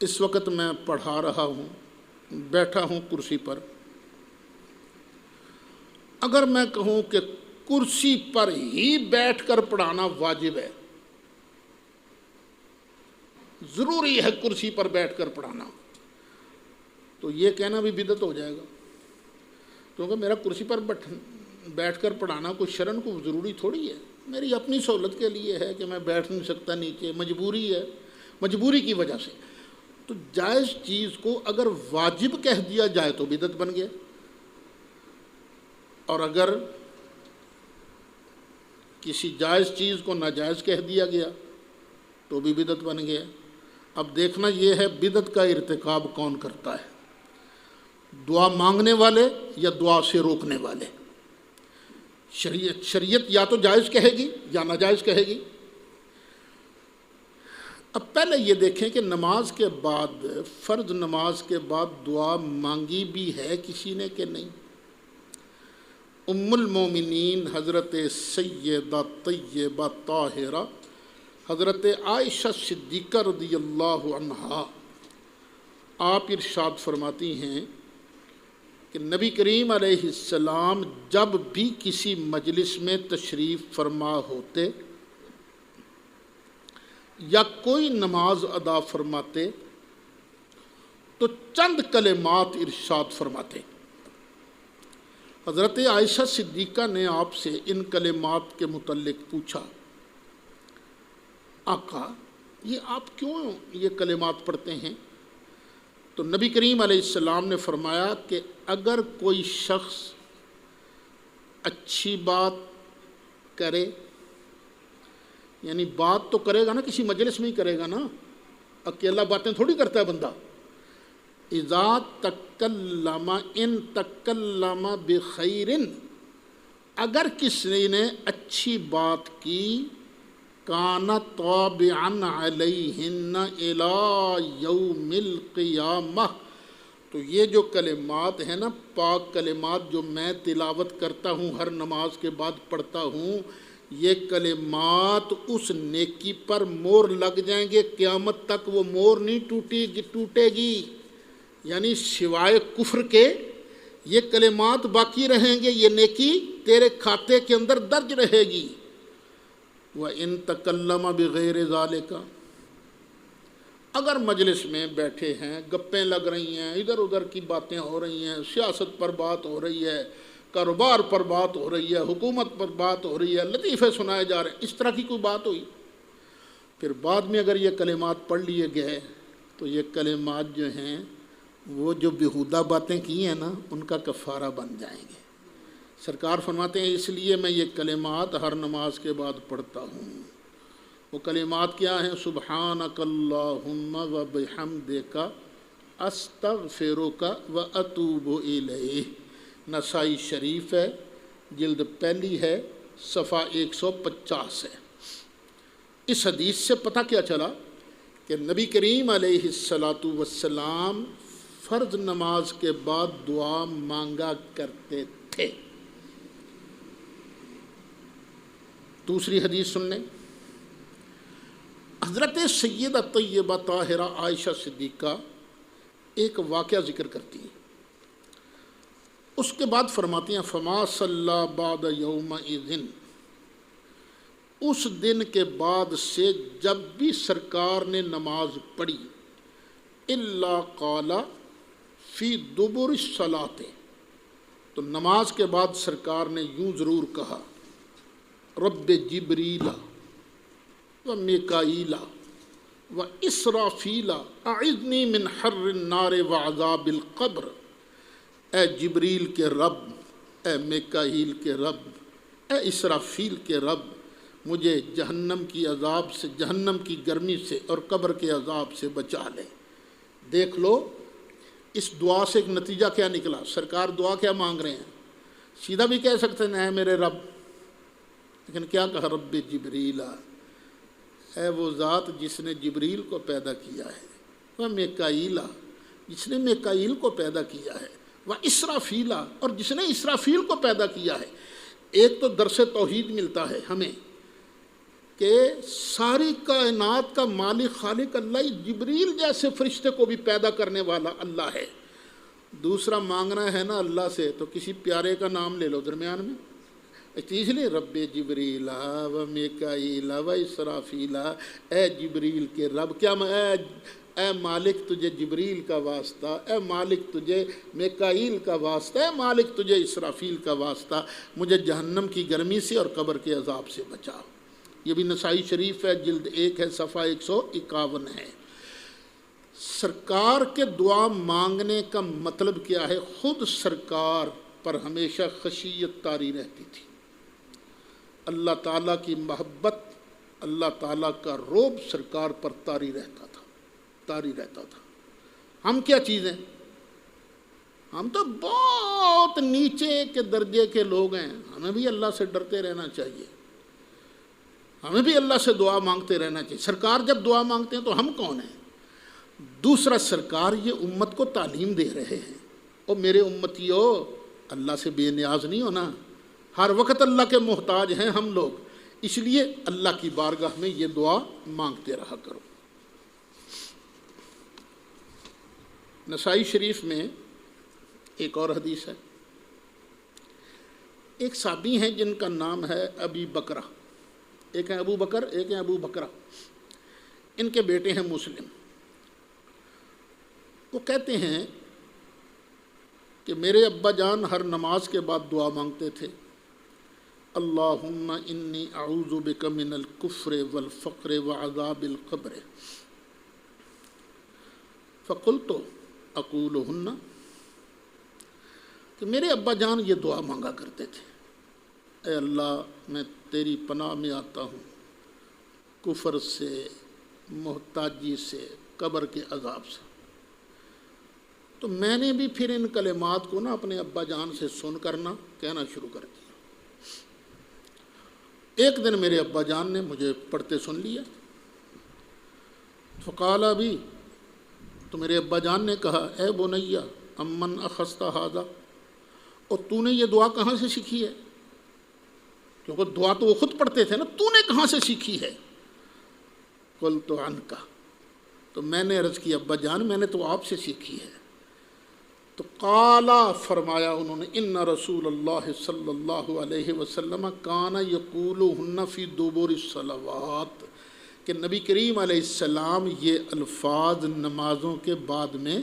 اس وقت میں پڑھا رہا ہوں، بیٹھا ہوں کرسی پر، اگر میں کہوں کہ کرسی پر ہی بیٹھ کر پڑھانا واجب ہے، ضروری ہے کرسی پر بیٹھ کر پڑھانا، تو یہ کہنا بھی بدعت ہو جائے گا، کیونکہ میرا کرسی پر بیٹھ کر پڑھانا کوئی شرعاً کو ضروری تھوڑی ہے، میری اپنی سہولت کے لیے ہے کہ میں بیٹھ نہیں سکتا نیچے، مجبوری ہے، مجبوری کی وجہ سے، تو جائز چیز کو اگر واجب کہہ دیا جائے تو بدعت بن گیا، اور اگر کسی جائز چیز کو ناجائز کہہ دیا گیا تو بھی بدعت بن گیا۔ اب دیکھنا یہ ہے بدعت کا ارتکاب کون کرتا ہے، دعا مانگنے والے یا دعا سے روکنے والے؟ شریعت یا تو جائز کہے گی یا ناجائز کہے گی۔ اب پہلے یہ دیکھیں کہ نماز کے بعد، فرض نماز کے بعد دعا مانگی بھی ہے کسی نے کہ نہیں؟ ام المومنین حضرت سیدہ طیبہ طاہرہ حضرت عائشہ صدیقہ رضی اللہ عنہا آپ ارشاد فرماتی ہیں کہ نبی کریم علیہ السلام جب بھی کسی مجلس میں تشریف فرما ہوتے یا کوئی نماز ادا فرماتے تو چند کلمات ارشاد فرماتے۔ حضرت عائشہ صدیقہ نے آپ سے ان کلمات کے متعلق پوچھا، آقا یہ آپ کیوں یہ کلمات پڑھتے ہیں؟ تو نبی کریم علیہ السلام نے فرمایا کہ اگر کوئی شخص اچھی بات کرے، یعنی بات تو کرے گا نا، کسی مجلس میں ہی کرے گا نا، اکیلا باتیں تھوڑی کرتا ہے بندہ، اذا تکلم ان تکلم بخیر، اگر کسی نے اچھی بات کی، کان طابعا علیہن الی یوم القیامہ، تو یہ جو کلمات ہیں نا، پاک کلمات جو میں تلاوت کرتا ہوں، ہر نماز کے بعد پڑھتا ہوں، یہ کلمات اس نیکی پر مور لگ جائیں گے، قیامت تک وہ مور نہیں ٹوٹے گی، یعنی سوائے کفر کے یہ کلمات باقی رہیں گے، یہ نیکی تیرے کھاتے کے اندر درج رہے گی۔ وَإِن تَكَلَّمَ بِغَيْرِ ذَلِكَ، اگر مجلس میں بیٹھے ہیں، گپیں لگ رہی ہیں، ادھر ادھر کی باتیں ہو رہی ہیں، سیاست پر بات ہو رہی ہے، کاروبار پر بات ہو رہی ہے، حکومت پر بات ہو رہی ہے، لطیفے سنائے جا رہے ہیں، اس طرح کی کوئی بات ہوئی، پھر بعد میں اگر یہ کلمات پڑھ لیے گئے تو یہ کلمات جو ہیں وہ جو بیہودہ باتیں کی ہیں نا، ان کا کفارہ بن جائیں گے۔ سرکار فرماتے ہیں اس لیے میں یہ کلمات ہر نماز کے بعد پڑھتا ہوں۔ وہ کلمات کیا ہیں؟ سبحانک اللہم و بحمدک استغفرک و اتوب الیہ، نسائی شریف ہے، جلد پہلی ہے، صفحہ 150 ہے۔ اس حدیث سے پتہ کیا چلا کہ نبی کریم علیہ الصلاۃ والسلام فرض نماز کے بعد دعا مانگا کرتے تھے۔ دوسری حدیث سن لیں، حضرت سیدہ طیبہ طاہرہ عائشہ صدیقہ ایک واقعہ ذکر کرتی ہیں، اس کے بعد فرماتی ہیں فما صلی بعد یومئذ، اس دن کے بعد سے جب بھی سرکار نے نماز پڑھی، الا قال فی دبر الصلاۃ، تو نماز کے بعد سرکار نے یوں ضرور کہا رب جبریل و میکائیل و اسرافیل اعذنی من حر النار و عذاب القبر، اے جبریل کے رب، اے میکائیل کے رب، اے اسرافیل کے رب، مجھے جہنم کی عذاب سے، جہنم کی گرمی سے اور قبر کے عذاب سے بچا لے۔ دیکھ لو اس دعا سے ایک نتیجہ کیا نکلا، سرکار دعا کیا مانگ رہے ہیں، سیدھا بھی کہہ سکتے ہیں اے میرے رب، لیکن کیا کہا رب جبریل، اے وہ ذات جس نے جبریل کو پیدا کیا ہے، وہ میکائیل، جس نے میکائیل کو پیدا کیا ہے، وہ اسرافیل، اور جس نے اسرافیل کو پیدا کیا ہے۔ ایک تو درس توحید ملتا ہے ہمیں کہ ساری کائنات کا مالک خالق اللہ، جبریل جیسے فرشتے کو بھی پیدا کرنے والا اللہ ہے۔ دوسرا مانگنا ہے نا اللہ سے تو کسی پیارے کا نام لے لو درمیان میں، تیسری رب جبریل و میکائیل و اسرافیل، اے جبریل کے رب، کیا اے مالک تجھے جبریل کا واسطہ، اے مالک تجھے میکائیل کا واسطہ، اے مالک تجھے اسرافیل کا واسطہ، مجھے جہنم کی گرمی سے اور قبر کے عذاب سے بچاؤ۔ یہ بھی نسائی شریف ہے، جلد 1 ہے، صفحہ 151 ہے۔ سرکار کے دعا مانگنے کا مطلب کیا ہے، خود سرکار پر ہمیشہ خشیت طاری رہتی تھی، اللہ تعالیٰ کی محبت، اللہ تعالیٰ کا رعب سرکار پر طاری رہتا تھا۔ ہم کیا چیزیں، ہم تو بہت نیچے کے درجے کے لوگ ہیں، ہمیں بھی اللہ سے ڈرتے رہنا چاہیے، ہمیں بھی اللہ سے دعا مانگتے رہنا چاہیے۔ سرکار جب دعا مانگتے ہیں تو ہم کون ہیں؟ دوسرا، سرکار یہ امت کو تعلیم دے رہے ہیں، اور میرے امتیو اللہ سے بے نیاز نہیں ہونا، ہر وقت اللہ کے محتاج ہیں ہم لوگ، اس لیے اللہ کی بارگاہ میں یہ دعا مانگتے رہا کرو۔ نسائی شریف میں ایک اور حدیث ہے، ایک صحابی ہیں جن کا نام ہے ابی بکرہ، ایک ہیں ابو بکر، ایک ہیں ابو بکرہ، ان کے بیٹے ہیں مسلم۔ وہ کہتے ہیں کہ میرے ابا جان ہر نماز کے بعد دعا مانگتے تھے، اللہم انی اعوذ بک من الکفر والفقر وعذاب القبر، فقلت اقولہن، کہ میرے ابا جان یہ دعا مانگا کرتے تھے، اے اللہ میں تیری پناہ میں آتا ہوں کفر سے، محتاجی سے، قبر کے عذاب سے۔ تو میں نے بھی پھر ان کلمات کو نا اپنے ابا جان سے سن کرنا کہنا شروع کر دیا۔ ایک دن میرے ابا جان نے مجھے پڑھتے سن لیا، فقال بھی، تو میرے ابا جان نے کہا اے بنیا امن اخذت ھذا، اور تو نے یہ دعا کہاں سے سیکھی ہے؟ کیونکہ دعا تو وہ خود پڑھتے تھے نا، تو نے کہاں سے سیکھی ہے؟ قلت عنک، تو میں نے عرض کی ابا جان میں نے تو آپ سے سیکھی ہے۔ تو قالا، فرمایا انہوں نے، ان رسول اللہ صلی اللہ علیہ وسلم کان یقولہن فی دبر الصلوات، کہ نبی کریم علیہ السلام یہ الفاظ نمازوں کے بعد میں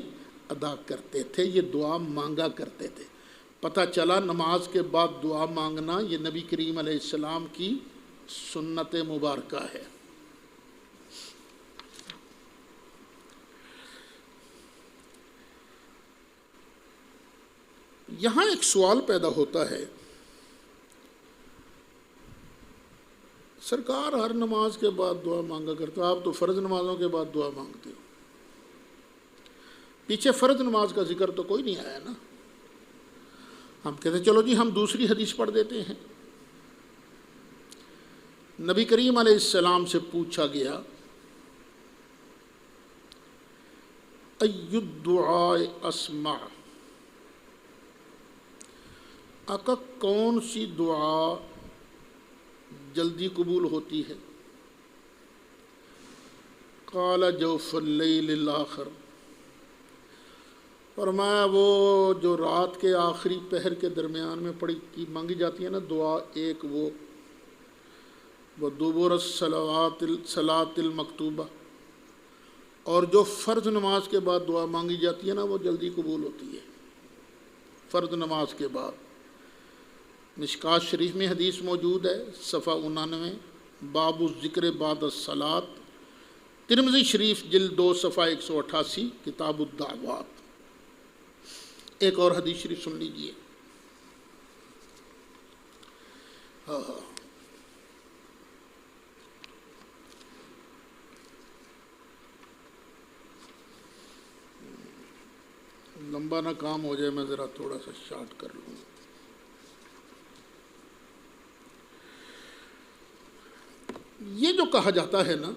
ادا کرتے تھے، یہ دعا مانگا کرتے تھے۔ پتہ چلا نماز کے بعد دعا مانگنا یہ نبی کریم علیہ السلام کی سنت مبارکہ ہے۔ یہاں ایک سوال پیدا ہوتا ہے، سرکار ہر نماز کے بعد دعا مانگا کرتے، آپ تو فرض نمازوں کے بعد دعا مانگتے ہو، پیچھے فرض نماز کا ذکر تو کوئی نہیں آیا نا۔ ہم کہتے ہیں چلو جی ہم دوسری حدیث پڑھ دیتے ہیں۔ نبی کریم علیہ السلام سے پوچھا گیا ای الدعاء اسمع، آقا کون سی دعا جلدی قبول ہوتی ہے؟ قال جوف اللیل الاخر، فرمایا وہ جو رات کے آخری پہر کے درمیان میں پڑھی کی مانگی جاتی ہے نا دعا، ایک وہ دبر الصلاۃ المکتوبہ، اور جو فرض نماز کے بعد دعا مانگی جاتی ہے نا وہ جلدی قبول ہوتی ہے فرض نماز کے بعد۔ مشکات شریف میں حدیث موجود ہے، صفحہ 99، باب الذکر بعد الصلاۃ، ترمذی شریف جلد 2 صفحہ 188، کتاب الدعوات۔ ایک اور حدیث شریف سن لیجئے۔ لمبا نہ کام ہو جائے، میں ذرا تھوڑا سا شارٹ کر لوں۔ یہ جو کہا جاتا ہے نا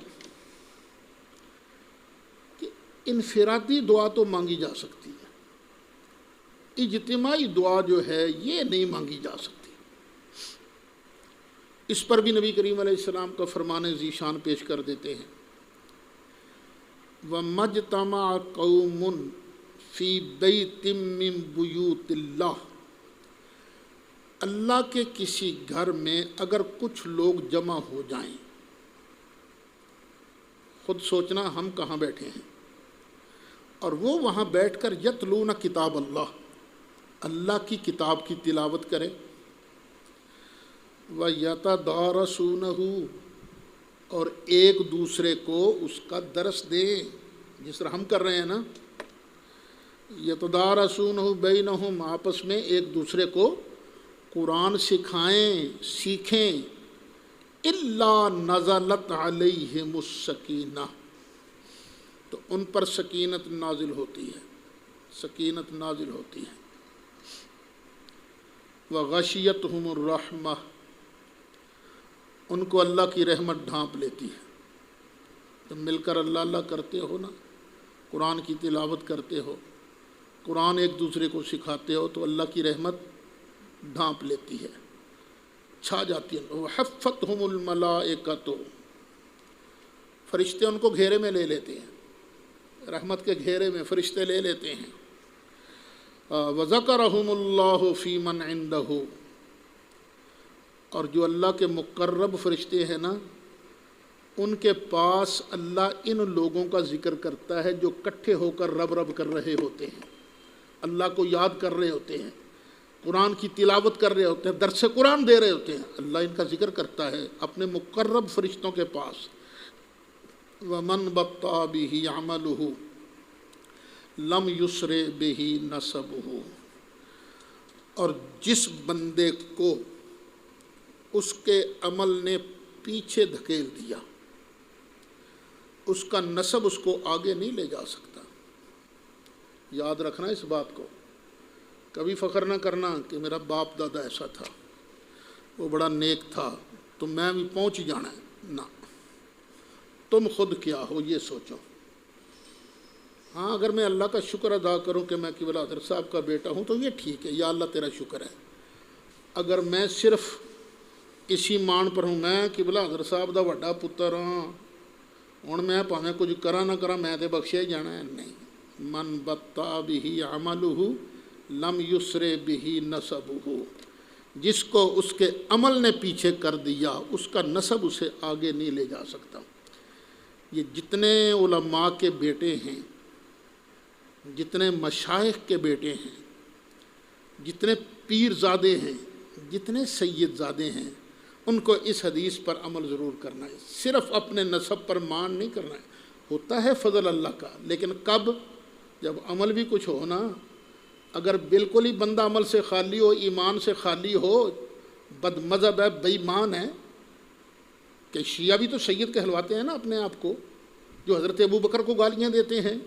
کہ انفرادی دعا تو مانگی جا سکتی ہے، اجتماعی دعا جو ہے یہ نہیں مانگی جا سکتی۔ اس پر بھی نبی کریم علیہ السلام کا فرمان ذیشان پیش کر دیتے ہیں، وَمَجْتَمَعَ قَوْمٌ فی بیت من بیوت اللہ، اللہ کے کسی گھر میں اگر کچھ لوگ جمع ہو جائیں، خود سوچنا ہم کہاں بیٹھے ہیں، اور وہ وہاں بیٹھ کر یتلون کتاب اللہ، اللہ کی کتاب کی تلاوت کریں، وَيَتَدَارَسُونَهُ، اور ایک دوسرے کو اس کا درس دیں، جس طرح ہم کر رہے ہیں نا، یتدارسونہ بینہم، آپس میں ایک دوسرے کو قرآن سکھائیں، سیکھیں، الا نزلت علیہم السکینہ، تو ان پر سکینت نازل ہوتی ہے، سکینت نازل ہوتی ہے، وغشیتہم الرحمہ، ان کو اللہ کی رحمت ڈھانپ لیتی ہے۔ تم مل کر اللہ اللہ کرتے ہو نا، قرآن کی تلاوت کرتے ہو، قرآن ایک دوسرے کو سکھاتے ہو، تو اللہ کی رحمت ڈھانپ لیتی ہے، چھا جاتی ہے۔ وحفتہم الملائکۃ، فرشتے ان کو گھیرے میں لے لیتے ہیں، رحمت کے گھیرے میں فرشتے لے لیتے ہیں۔ وذکرہم اللہ فی من عندہ، اور جو اللہ کے مقرب فرشتے ہیں نا، ان کے پاس اللہ ان لوگوں کا ذکر کرتا ہے جو اکٹھے ہو کر رب رب کر رہے ہوتے ہیں، اللہ کو یاد کر رہے ہوتے ہیں، قرآن کی تلاوت کر رہے ہوتے ہیں، درس قرآن دے رہے ہوتے ہیں، اللہ ان کا ذکر کرتا ہے اپنے مقرب فرشتوں کے پاس۔ وَمَنْ بَطَّأَ بِهِ عَمَلُهُ لَمْ يُسْرِعْ بِهِ نَسَبُهُ، اور جس بندے کو اس کے عمل نے پیچھے دھکیل دیا، اس کا نسب اس کو آگے نہیں لے جا سکتا۔ یاد رکھنا اس بات کو، کبھی فخر نہ کرنا کہ میرا باپ دادا ایسا تھا، وہ بڑا نیک تھا تو میں بھی پہنچ ہی جانا ہے، نہ، تم خود کیا ہو یہ سوچو۔ ہاں اگر میں اللہ کا شکر ادا کروں کہ میں قبلہ حضرت صاحب کا بیٹا ہوں تو یہ ٹھیک ہے، یا اللہ تیرا شکر ہے۔ اگر میں صرف اسی مان پر ہوں، میں قبلہ حضرت صاحب دا وڈا پتر ہاں، ہوں میں پاویں کچھ کرا نہ کرا میں تے بخشیا ہی جانا ہے، نہیں۔ من بطأ بہ عملہ لم یسرع بہ نسبہ، جس کو اس کے عمل نے پیچھے کر دیا اس کا نسب اسے آگے نہیں لے جا سکتا۔ یہ جتنے علماء کے بیٹے ہیں، جتنے مشائخ کے بیٹے ہیں، جتنے پیر زادے ہیں، جتنے سید زادے ہیں، ان کو اس حدیث پر عمل ضرور کرنا ہے، صرف اپنے نسب پر مان نہیں کرنا ہے۔ ہوتا ہے فضل اللہ کا، لیکن کب؟ جب عمل بھی کچھ ہو نا۔ اگر بالکل ہی بندہ عمل سے خالی ہو، ایمان سے خالی ہو، بد مذہب ہے، بے ایمان ہے، کہ شیعہ بھی تو سید کہلواتے ہیں نا اپنے آپ کو، جو حضرت ابوبکر کو گالیاں دیتے ہیں،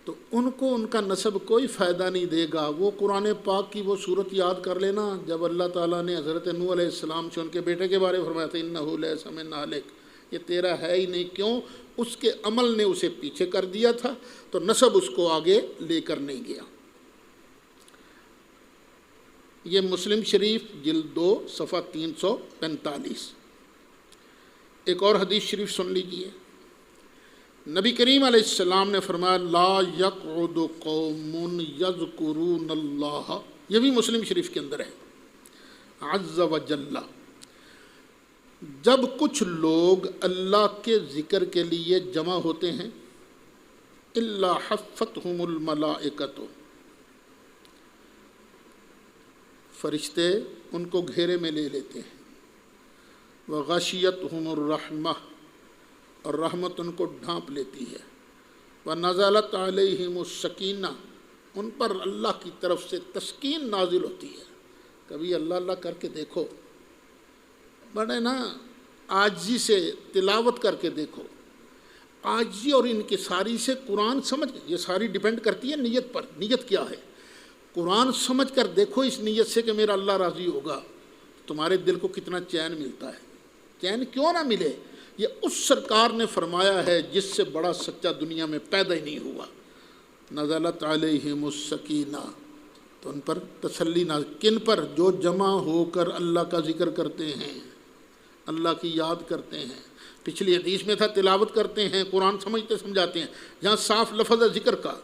تو ان کو ان کا نسب کوئی فائدہ نہیں دے گا۔ وہ قرآن پاک کی وہ صورت یاد کر لینا جب اللہ تعالیٰ نے حضرت نوح علیہ السلام سے ان کے بیٹے کے بارے میں فرمایا تھا، انہ لیس من اہلک، یہ تیرا ہے ہی نہیں، کیوں؟ اس کے عمل نے اسے پیچھے کر دیا تھا، تو نسب اس کو آگے لے کر نہیں گیا۔ یہ مسلم شریف جلد 2 صفحہ 345۔ ایک اور حدیث شریف سن لیجئے، نبی کریم علیہ السلام نے فرمایا لا یقعد قوم یذکرون اللہ، یہ بھی مسلم شریف کے اندر ہے، عز وجل، جب کچھ لوگ اللہ کے ذکر کے لیے جمع ہوتے ہیں، الا حفتہم الملائکۃ، فرشتے ان کو گھیرے میں لے لیتے ہیں، وغشیتہم الرحمہ، اور رحمت ان کو ڈھانپ لیتی ہے، ونزلت علیہم السکینہ، ان پر اللہ کی طرف سے تسکین نازل ہوتی ہے۔ کبھی اللہ اللہ کر کے دیکھو، بڑے نا عاجزی سے تلاوت کر کے دیکھو، عاجزی اور انکساری سے قرآن سمجھ، یہ ساری ڈیپینڈ کرتی ہے نیت پر، نیت کیا ہے۔ قرآن سمجھ کر دیکھو اس نیت سے کہ میرا اللہ راضی ہوگا، تمہارے دل کو کتنا چین ملتا ہے۔ چین کیوں نہ ملے، یہ اس سرکار نے فرمایا ہے جس سے بڑا سچا دنیا میں پیدا ہی نہیں ہوا۔ نزلت علیہم السکینہ، تو ان پر تسلی نہ، کن پر؟ جو جمع ہو کر اللہ کا ذکر کرتے ہیں، اللہ کی یاد کرتے ہیں۔ پچھلی حدیث میں تھا تلاوت کرتے ہیں، قرآن سمجھتے سمجھاتے ہیں، یہاں صاف لفظ ہے ذکر کا،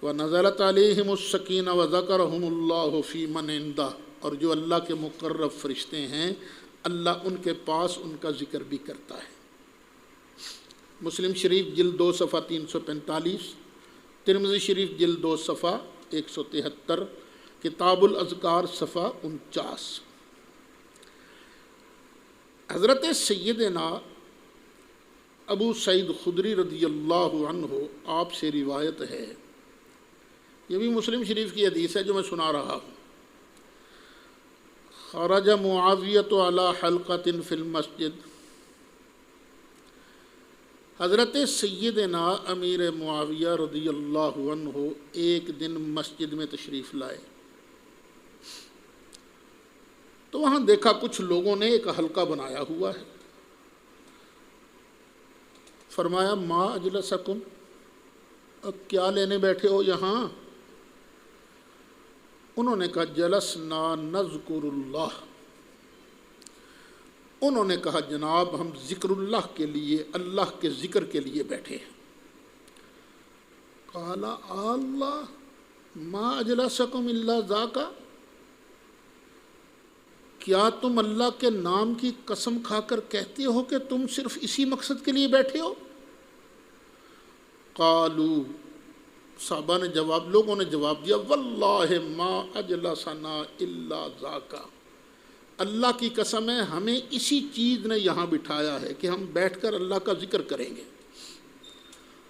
وَنَزَلَتْ عَلَيْهِمُ السَّكِينَةُ وَذَكَرَهُمُ اللَّهُ فِي مَنْ عِندَهُ، اور جو اللہ کے مقرب فرشتے ہیں اللہ ان کے پاس ان کا ذکر بھی کرتا ہے۔ مسلم شریف جلد 2 صفحہ 345، ترمذی شریف جلد 2 صفحہ 173، کتاب الاذکار صفحہ 49۔ حضرت سیدنا ابو سعید خدری رضی اللہ عنہ آپ سے روایت ہے، یہ بھی مسلم شریف کی حدیث ہے جو میں سنا رہا ہوں۔ خرج معاویۃ علی حلقۃ فی المسجد، حضرت سیدنا امیر معاویہ رضی اللہ عنہ ایک دن مسجد میں تشریف لائے، تو وہاں دیکھا کچھ لوگوں نے ایک حلقہ بنایا ہوا ہے۔ فرمایا ما اجلسکم، اب کیا لینے بیٹھے ہو یہاں؟ انہوں نے کہا جلسنا نذکر اللہ، انہوں نے کہا جناب ہم ذکر اللہ کے لیے، اللہ کے ذکر کے لیے بیٹھے ہیں۔ قال اللہ ما اجلسکم الا ذاک، کیا تم اللہ کے نام کی قسم کھا کر کہتے ہو کہ تم صرف اسی مقصد کے لیے بیٹھے ہو؟ قالوا، صحابہ نے جواب، لوگوں نے جواب دیا واللہ ما اجلسنا الا ذاک، اللہ کی قسم ہے ہمیں اسی چیز نے یہاں بٹھایا ہے کہ ہم بیٹھ کر اللہ کا ذکر کریں گے۔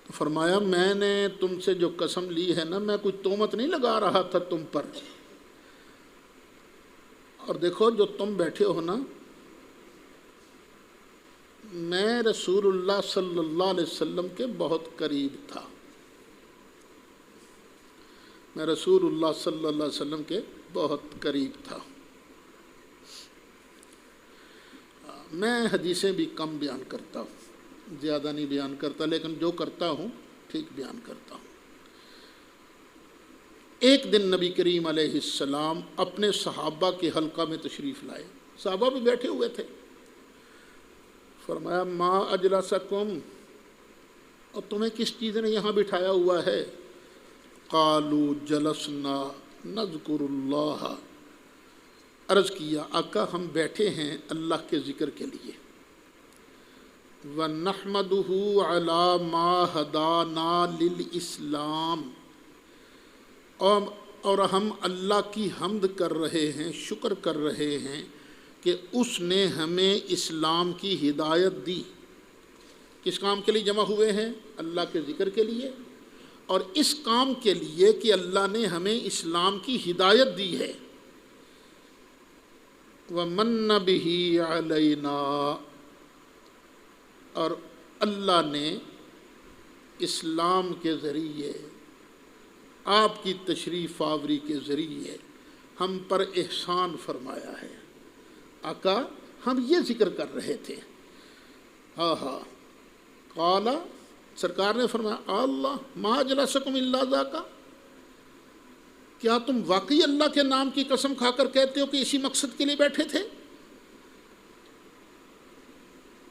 تو فرمایا میں نے تم سے جو قسم لی ہے نا، میں کوئی تہمت نہیں لگا رہا تھا تم پر، اور دیکھو جو تم بیٹھے ہو نا، میں رسول اللہ صلی اللہ علیہ وسلم کے بہت قریب تھا، میں رسول اللہ صلی اللہ علیہ وسلم کے بہت قریب تھا۔ میں حدیثیں بھی کم بیان کرتا ہوں، زیادہ نہیں بیان کرتا، لیکن جو کرتا ہوں ٹھیک بیان کرتا ہوں۔ ایک دن نبی کریم علیہ السلام اپنے صحابہ کے حلقہ میں تشریف لائے، صحابہ بھی بیٹھے ہوئے تھے۔ فرمایا ما اجلسکم، اور تمہیں کس چیز نے یہاں بٹھایا ہوا ہے؟ قالوا جلسنا نذکر اللہ، عرض کیا آقا ہم بیٹھے ہیں اللہ کے ذکر کے لیے، وَنَحْمَدُهُ عَلَى مَا هَدَانَا لِلْإِسْلَامِ، اور ہم اللہ کی حمد کر رہے ہیں، شکر کر رہے ہیں کہ اس نے ہمیں اسلام کی ہدایت دی۔ کس کام کے لیے جمع ہوئے ہیں؟ اللہ کے ذکر کے لیے، اور اس کام کے لیے کہ اللہ نے ہمیں اسلام کی ہدایت دی ہے۔ وَمَنَّ بِهِ عَلَيْنَا، اور اللہ نے اسلام کے ذریعے، آپ کی تشریف آوری کے ذریعے ہم پر احسان فرمایا ہے۔ آقا ہم یہ ذکر کر رہے تھے، ہاں ہاں قال سرکار نے فرمایا اللہ ما جلسکم الا ذاک، کیا تم واقعی اللہ کے نام کی قسم کھا کر کہتے ہو کہ اسی مقصد کے لیے بیٹھے تھے؟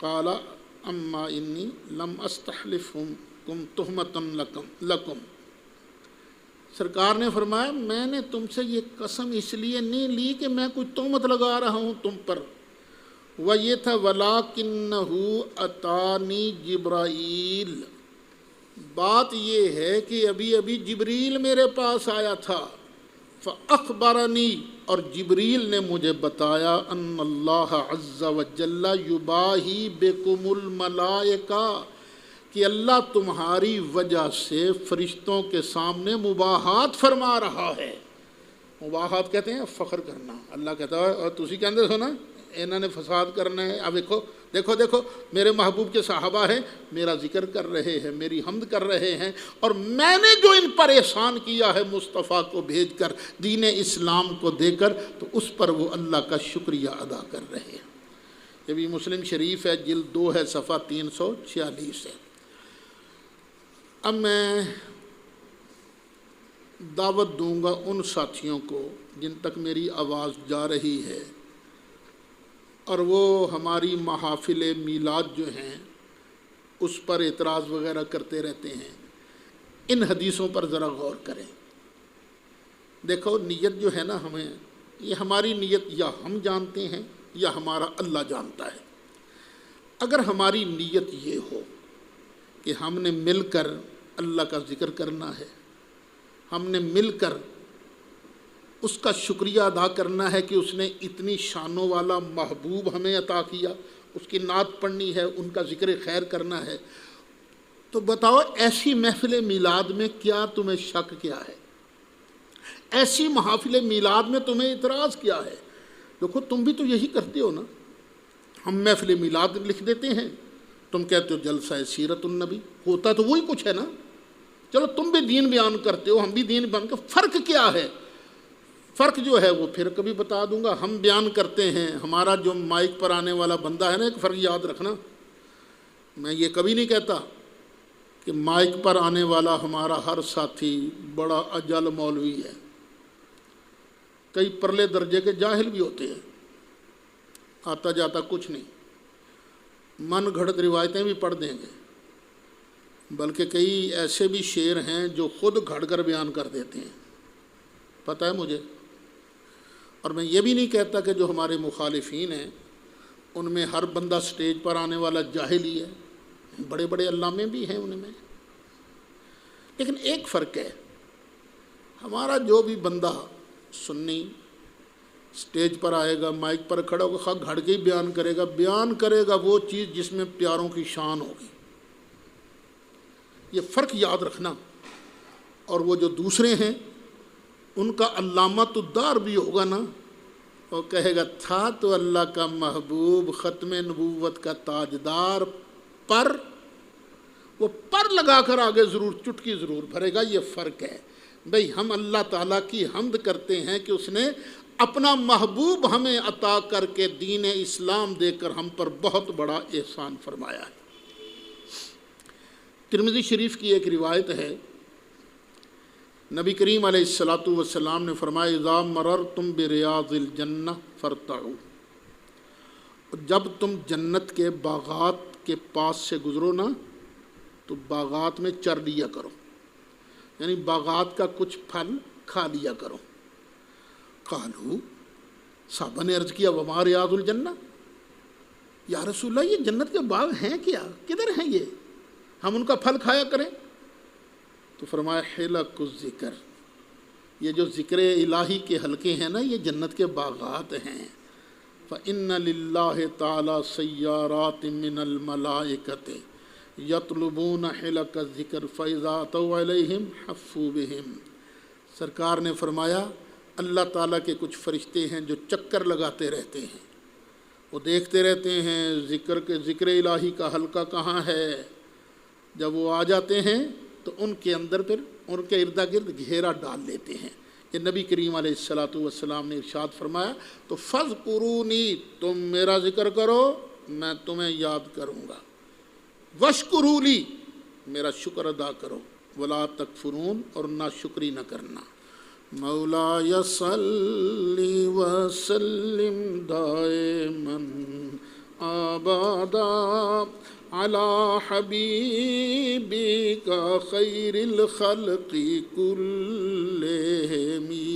قال اما انی لم استحلفکم تہمۃ لکم، سرکار نے فرمایا میں نے تم سے یہ قسم اس لیے نہیں لی کہ میں کوئی تہمت لگا رہا ہوں تم پر، وہ یہ تھا وَلَٰكِنَّهُ أَتَانِي جبرائیل، بات یہ ہے کہ ابھی ابھی جبریل میرے پاس آیا تھا، فَأَخْبَرَنِي، اور جبریل نے مجھے بتایا، أَنَّ اللَّهَ عَزَّ وَجَلَّ يُبَاهِي بِكُمُ الْمَلَائِكَةَ، کہ اللہ تمہاری وجہ سے فرشتوں کے سامنے مباحات فرما رہا ہے۔ مباحات کہتے ہیں فخر کرنا، اللہ کہتا ہے اور تسی کہندے ہو نا انہوں نے فساد کرنا ہے، اب دیکھو دیکھو میرے محبوب کے صحابہ ہیں، میرا ذکر کر رہے ہیں، میری حمد کر رہے ہیں، اور میں نے جو ان پر احسان کیا ہے مصطفیٰ کو بھیج کر، دین اسلام کو دے کر، تو اس پر وہ اللہ کا شکریہ ادا کر رہے ہیں۔ یہ بھی مسلم شریف ہے، جلد 2 ہے، صفحہ 346 ہے۔ اب میں دعوت دوں گا ان ساتھیوں کو جن تک میری آواز جا رہی ہے اور وہ ہماری محافل میلاد جو ہیں اس پر اعتراض وغیرہ کرتے رہتے ہیں، ان حدیثوں پر ذرا غور کریں۔ دیکھو نیت جو ہے نا، ہمیں یہ ہماری نیت یا ہم جانتے ہیں یا ہمارا اللہ جانتا ہے۔ اگر ہماری نیت یہ ہو کہ ہم نے مل کر اللہ کا ذکر کرنا ہے، ہم نے مل کر اس کا شکریہ ادا کرنا ہے کہ اس نے اتنی شانوں والا محبوب ہمیں عطا کیا، اس کی نعت پڑھنی ہے، ان کا ذکر خیر کرنا ہے، تو بتاؤ ایسی محفل میلاد میں کیا تمہیں شک کیا ہے؟ ایسی محافل میلاد میں تمہیں اعتراض کیا ہے؟ دیکھو تم بھی تو یہی کرتے ہو نا، ہم محفل میلاد لکھ دیتے ہیں، تم کہتے ہو جلسہ سیرت النبی، ہوتا تو وہی کچھ ہے نا۔ چلو تم بھی دین بیان کرتے ہو، ہم بھی دین بیان کرتے، فرق کیا ہے؟ فرق جو ہے وہ پھر کبھی بتا دوں گا۔ ہم بیان کرتے ہیں، ہمارا جو مائک پر آنے والا بندہ ہے نا، ایک فرق یاد رکھنا، میں یہ کبھی نہیں کہتا کہ مائک پر آنے والا ہمارا ہر ساتھی بڑا اجل مولوی ہے، کئی پرلے درجے کے جاہل بھی ہوتے ہیں، آتا جاتا کچھ نہیں، من گھڑت روایتیں بھی پڑھ دیں گے، بلکہ کئی ایسے بھی شعر ہیں جو خود گھڑ کر بیان کر دیتے ہیں، پتہ ہے مجھے۔ اور میں یہ بھی نہیں کہتا کہ جو ہمارے مخالفین ہیں ان میں ہر بندہ سٹیج پر آنے والا جاہل ہی ہے، بڑے بڑے علامے بھی ہیں ان میں، لیکن ایک فرق ہے، ہمارا جو بھی بندہ سنی سٹیج پر آئے گا، مائک پر کھڑا ہوگا، خواہ گھڑ کے ہی بیان کرے گا وہ چیز جس میں پیاروں کی شان ہوگی، یہ فرق یاد رکھنا۔ اور وہ جو دوسرے ہیں ان کا علامۃ الدار بھی ہوگا نا، وہ کہے گا تھا تو اللہ کا محبوب ختم نبوت کا تاجدار، پر وہ پر لگا کر آگے ضرور چٹکی ضرور بھرے گا۔ یہ فرق ہے بھئی، ہم اللہ تعالیٰ کی حمد کرتے ہیں کہ اس نے اپنا محبوب ہمیں عطا کر کے دین اسلام دے کر ہم پر بہت بڑا احسان فرمایا ہے۔ ترمذی شریف کی ایک روایت ہے، نبی کریم علیہ الصلاۃ والسلام نے فرمایا اذا مررتم بریاض الجنہ فارتعوا، جب تم جنت کے باغات کے پاس سے گزرو نا تو باغات میں چر لیا کرو، یعنی باغات کا کچھ پھل کھا لیا کرو۔ قالوا، صحابہ نے عرض کیا وما ریاض الجنہ، یا رسول اللہ یہ جنت کے باغ ہیں کیا، کدھر ہیں یہ، ہم ان کا پھل کھایا کریں؟ تو فرمایا حلق الذکر، یہ جو ذکر الہی کے حلقے ہیں نا یہ جنت کے باغات ہیں۔ فَإِنَّ لِلَّهِ تَعَالَى سَيَّارَاتٍ مِّنَ الْمَلَائِكَةِ يَطْلُبُونَ حِلَقَ الذِّكْرِ فَإِذَا أَتَوْا إِلَيْهِمْ حَفُّوا بِهِمْ، سرکار نے فرمایا اللہ تعالیٰ کے کچھ فرشتے ہیں جو چکر لگاتے رہتے ہیں، وہ دیکھتے رہتے ہیں ذکر الہی کا حلقہ کہاں ہے، جب وہ آ جاتے ہیں تو ان کے اندر پھر ان کے ارد گرد گھیرا ڈال لیتے ہیں۔ یہ نبی کریم علیہ الصلاۃ والسلام نے ارشاد فرمایا، تو فَاذْكُرُونِی، تم میرا ذکر کرو میں تمہیں یاد کروں گا۔ وشکروا لی، میرا شکر ادا کرو، ولا تکفرون، اور ناشکری نہ کرنا۔ مولاي صل وسلم دائما ابدا على حبيبك خير الخلق كلهم